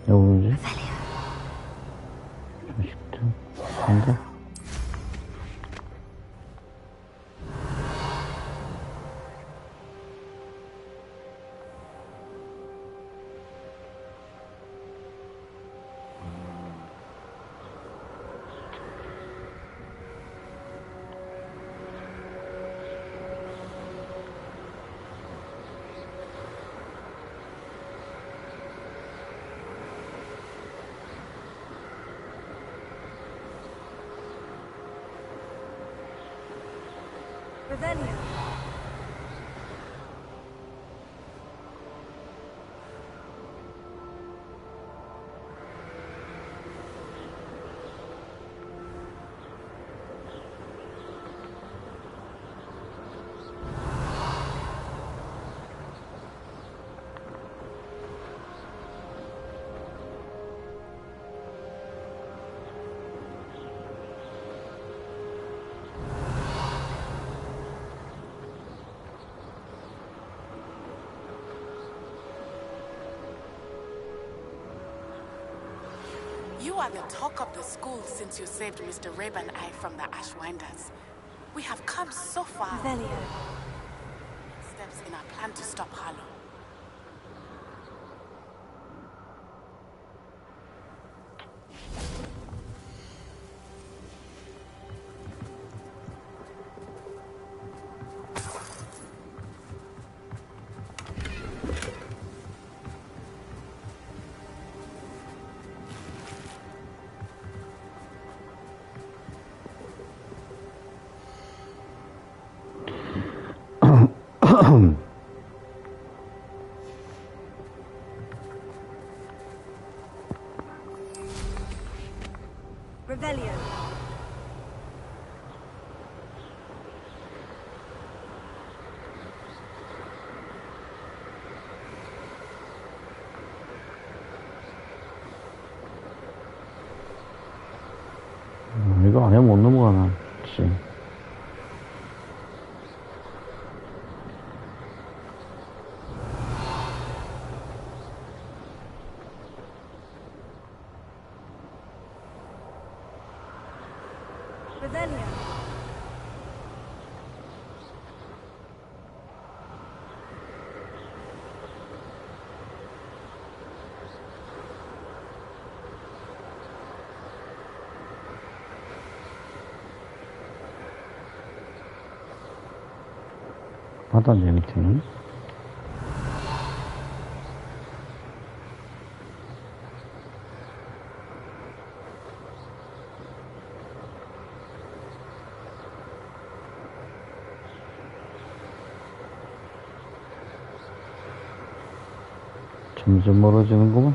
[SPEAKER 1] 여기지? 자식들. 간다.
[SPEAKER 2] Revelio.
[SPEAKER 4] You are the talk of the school since you saved Mr. Rabe and I from the Ashwinders. We have come so far.
[SPEAKER 2] Revelio.
[SPEAKER 4] Steps in our plan to stop Harlow.
[SPEAKER 2] Revelio.
[SPEAKER 1] 이거 안 하면 못 넘어가나, 그치.
[SPEAKER 2] Revelio.
[SPEAKER 1] 받았네, 밑에는. 점점 멀어지는구만.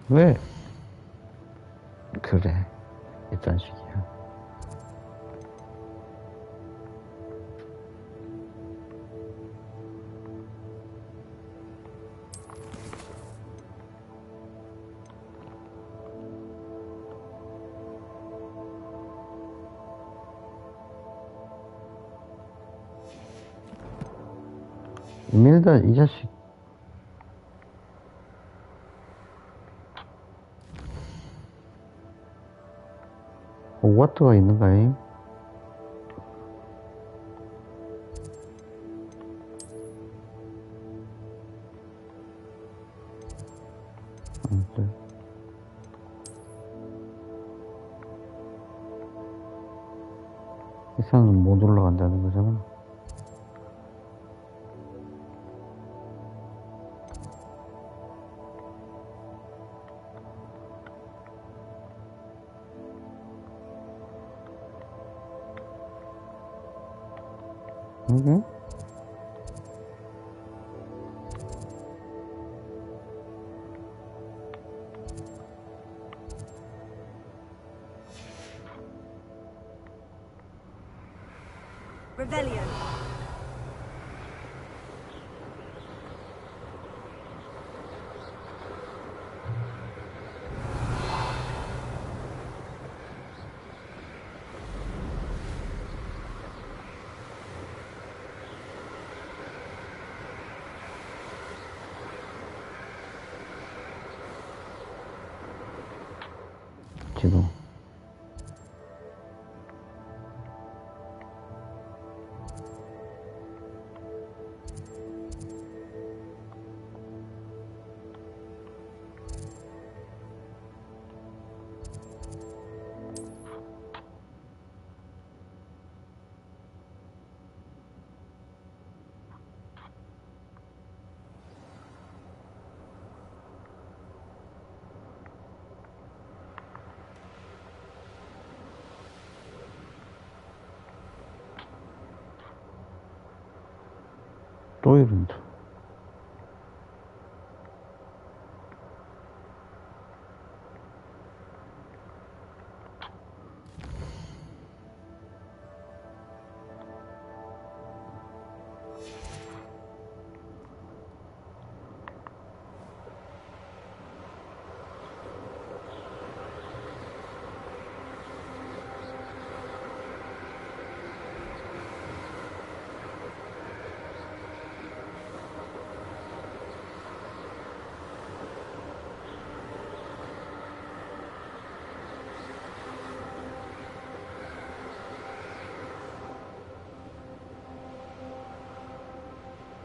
[SPEAKER 1] 왜? 그래, 이딴 식이야. 이밀다, 이 자식. 호구와트가 있는가잉? 이 산은 못 올라간다는 거잖아. 이게?
[SPEAKER 10] Rebellion.
[SPEAKER 1] 지도. 또 이런다.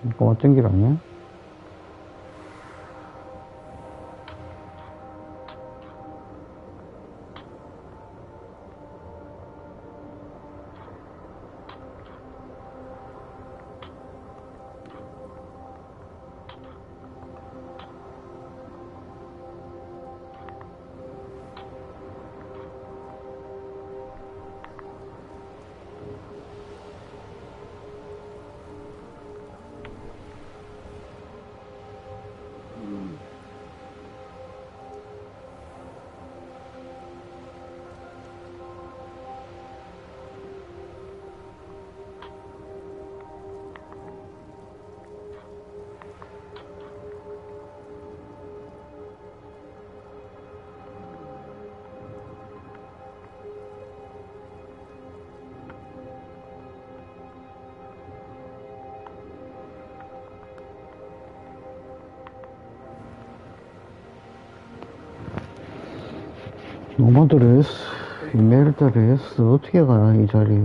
[SPEAKER 1] 이거 어떤 길 아니야? 노마드레스, 이메르다레스, 어떻게 가, 이 자리.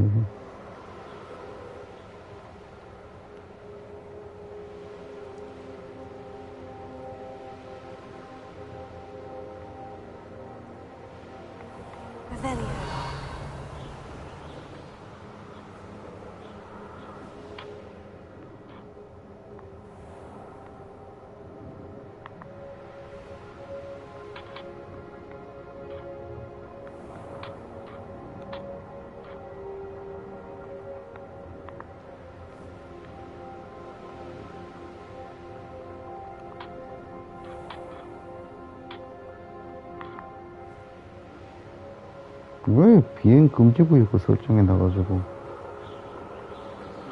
[SPEAKER 1] 왜 비행 금지구역 그 설정해 놔가지고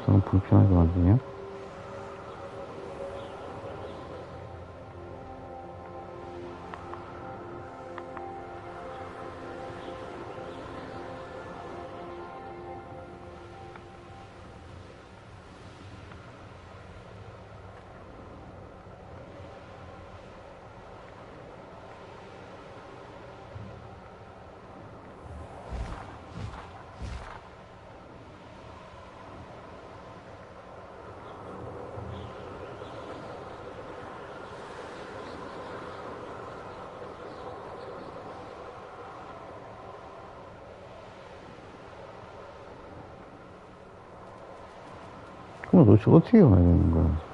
[SPEAKER 1] 사람 불편하게 만드냐? 그건 도대체 어떻게 가야 되는 거야?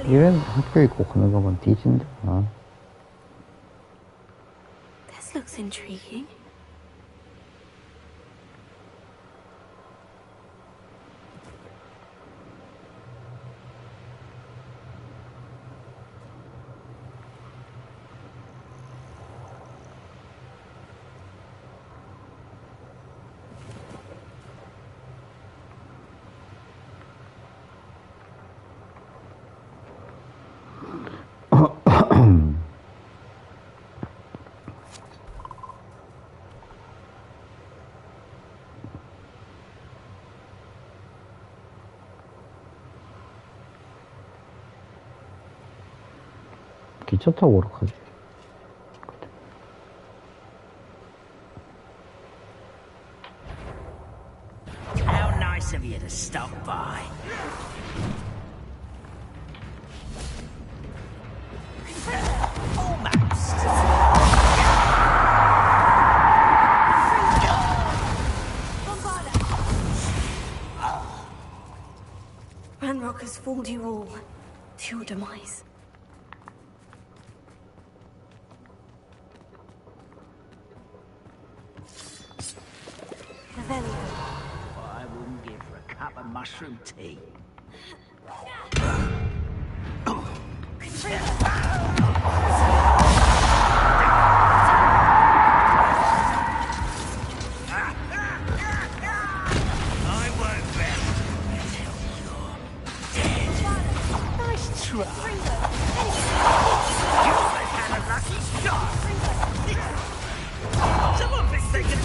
[SPEAKER 1] 이런 학교에 꼭 하는 거면 뒤진다.
[SPEAKER 2] This looks intriguing.
[SPEAKER 1] 기차 타고 오러 가지.
[SPEAKER 8] How nice of you to stop by. Almost.
[SPEAKER 2] Ranrock has fooled you all to your demise.
[SPEAKER 8] What I wouldn't give for a cup of mushroom tea. I won't bet until you're dead. Nice try. You always had a lucky shot. Someone thinks they can...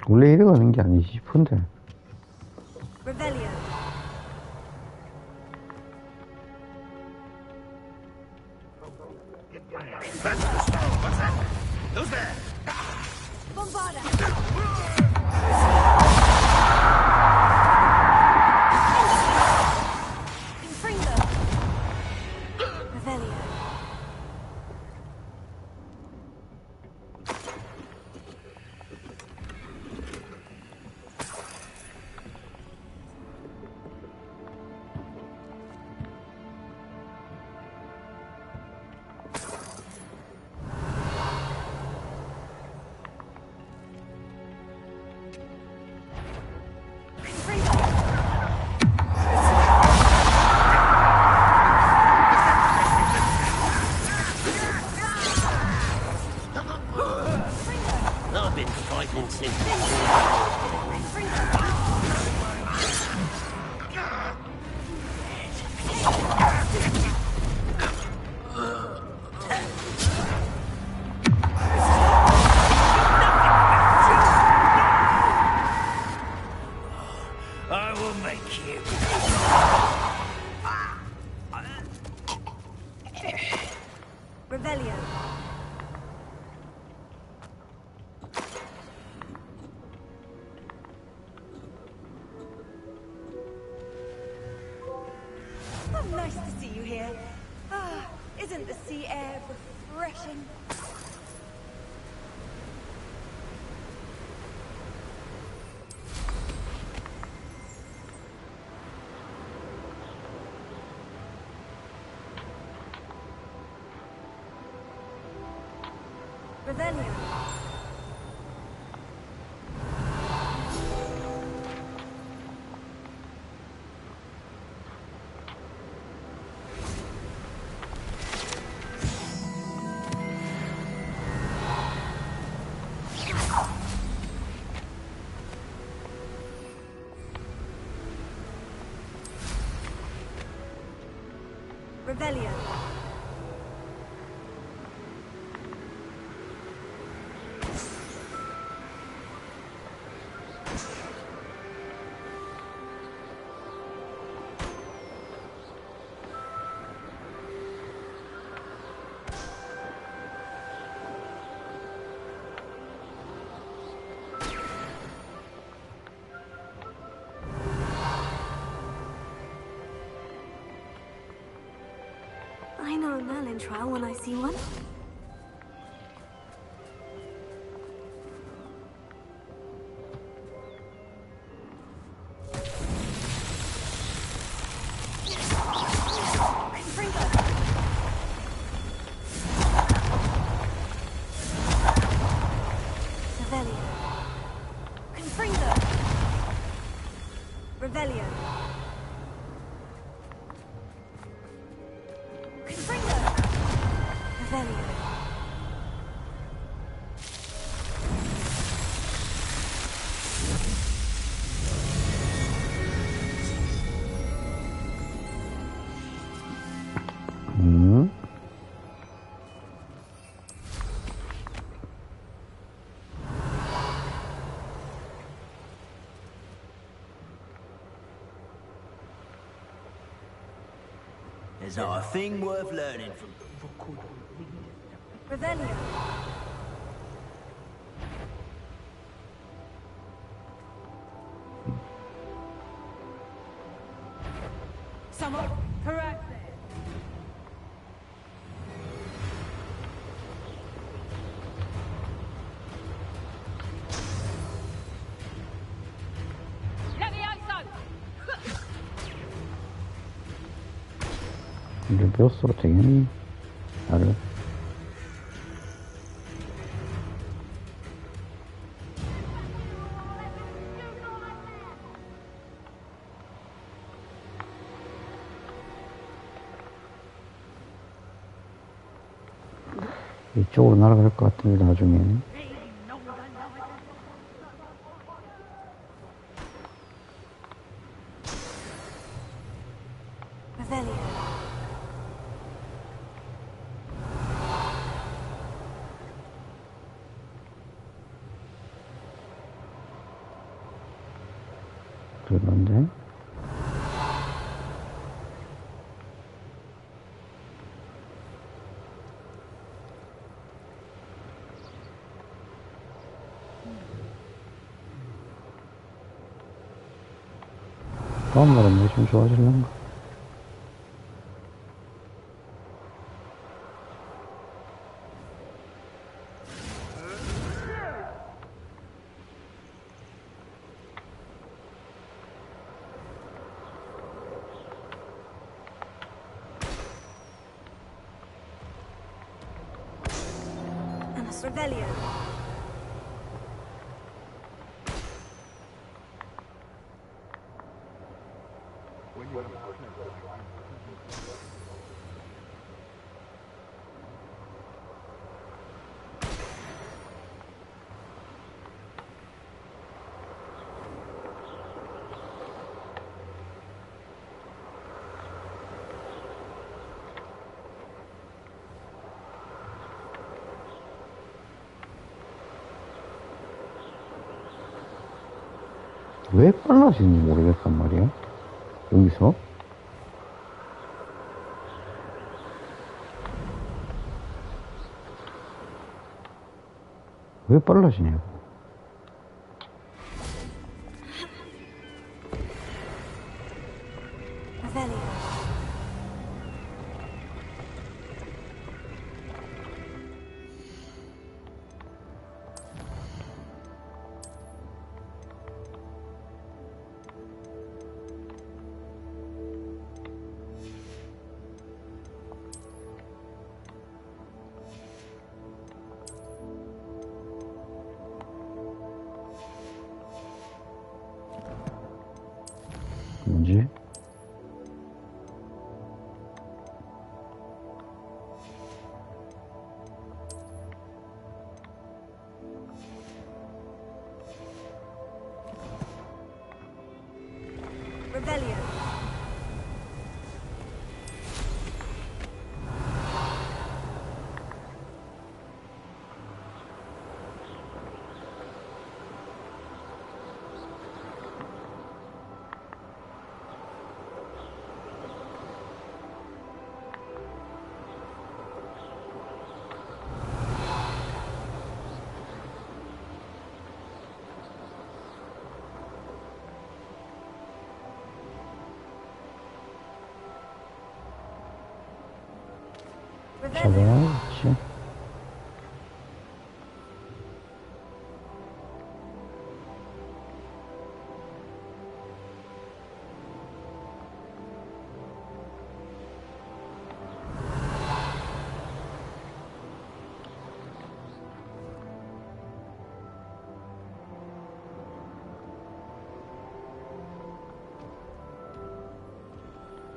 [SPEAKER 1] 원래 이래 가는 게 아니지 싶은데.
[SPEAKER 8] Who's there?
[SPEAKER 10] Revelio. Oh, nice to see you here. Ah, isn't the sea air refreshing? Revelio. Revelio.
[SPEAKER 2] I know a Merlin trial when I see one.
[SPEAKER 10] Revelio.
[SPEAKER 2] Revelio.
[SPEAKER 8] There's not a thing worth learning from.
[SPEAKER 10] Revelio.
[SPEAKER 14] Someone correct.
[SPEAKER 1] 레비오스로 당연히 나를 이쪽으로 날아갈 것 같은데 나중에 그런데 다음 날은 왜 좀 좋아질란가?
[SPEAKER 10] Revelio.
[SPEAKER 1] 왜 빨라지는지 모르겠단 말이야. 여기서. 왜 빨라지냐고. 뭐지? 잡아야겠지.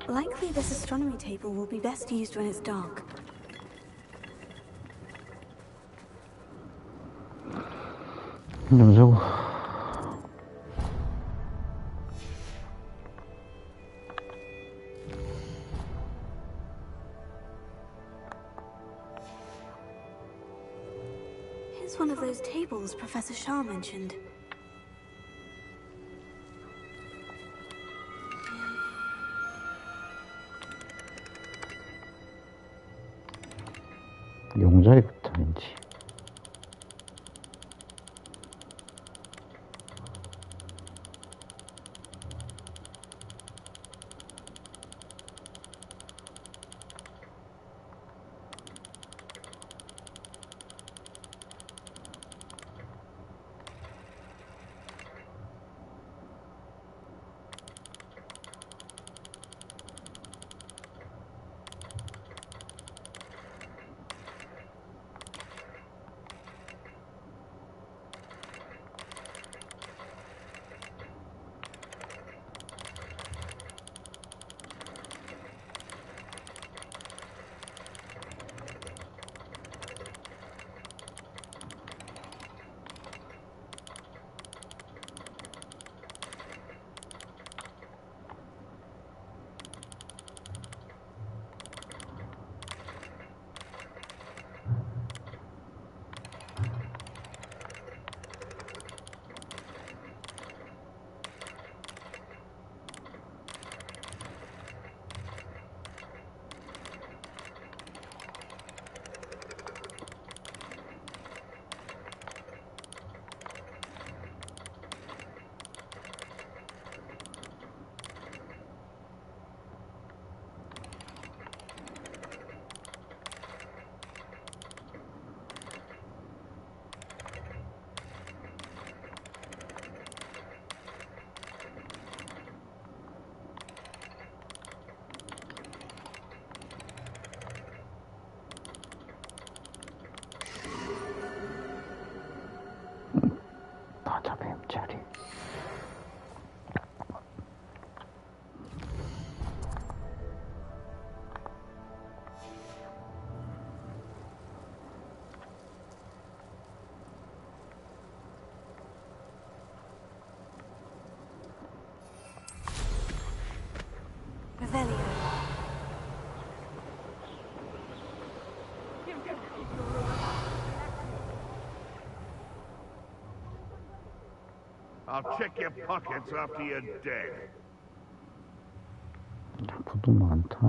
[SPEAKER 2] Likely this astronomy table will be best used when it's dark.
[SPEAKER 1] 좀 자고.
[SPEAKER 2] Here's one of those tables Professor Shah mentioned.
[SPEAKER 1] 용자리 끝아닌지.
[SPEAKER 12] I'll check your pockets after you're dead.
[SPEAKER 1] 부도 많다.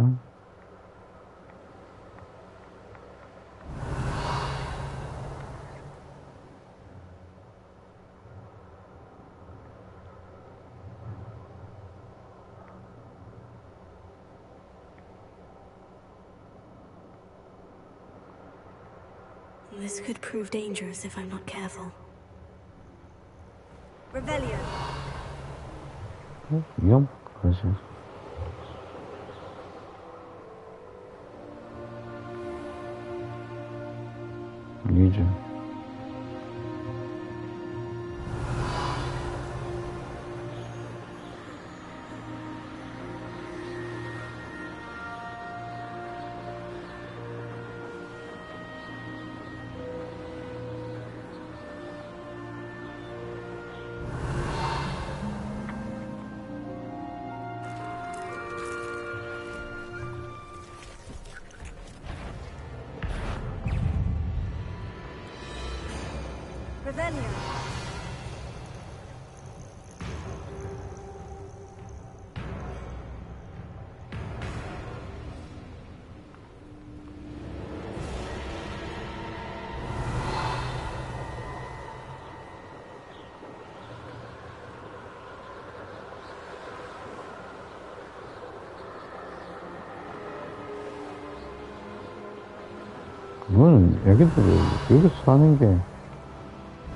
[SPEAKER 2] This could prove dangerous if I'm not careful.
[SPEAKER 10] Revelio.
[SPEAKER 1] 위험까지. 리즈.
[SPEAKER 10] Revelio.
[SPEAKER 1] 그건 애기들이 여기서 사는 게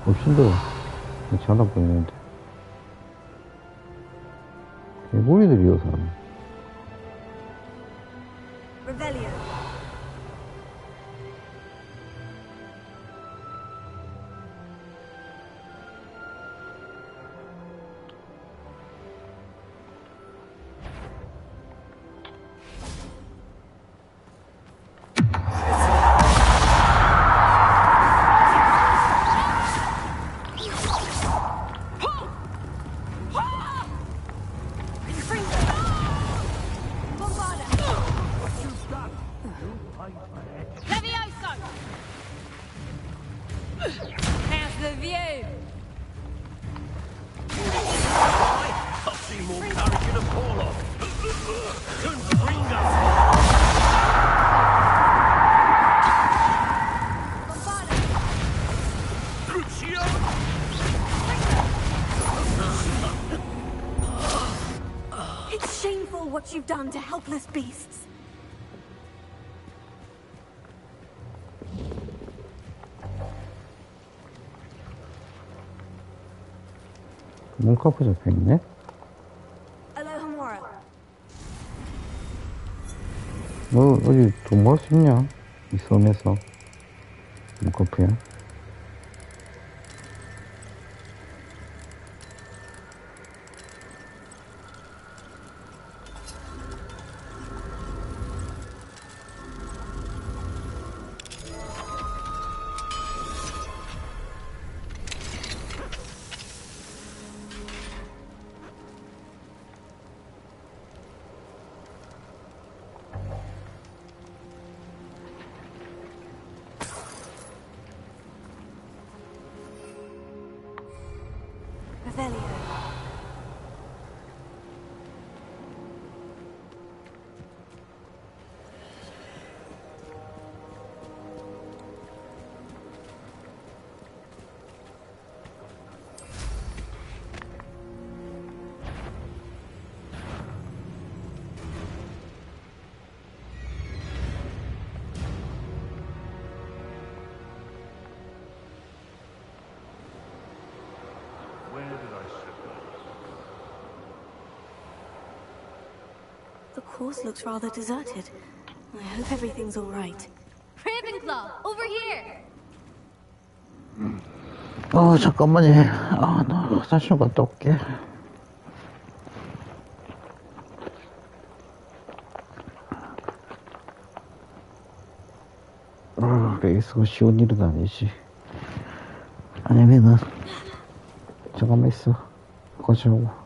[SPEAKER 1] 훨씬 더 괜찮아 보이는데. 개구리들이 여기서 사네.
[SPEAKER 10] Revelio.
[SPEAKER 14] How's the view?
[SPEAKER 13] I've seen more courage in a Polo.
[SPEAKER 2] It's shameful what you've done to helpless beasts.
[SPEAKER 1] 문카프 잡혀있네?
[SPEAKER 2] Alohomora.
[SPEAKER 1] 너 어디 돈 벌 수 있냐? 이 섬에서. 문카프야.
[SPEAKER 2] Revelio.
[SPEAKER 13] Where did I sit that?
[SPEAKER 2] The course looks rather deserted. I hope everything's all right.
[SPEAKER 11] Ravenclaw, over here!
[SPEAKER 1] 잠깐만요. 나 화장실 좀 갔다 올게. 레이스가 쉬운 일은 아니지. 아니면은, 잠깐만 있어. 거기 하고.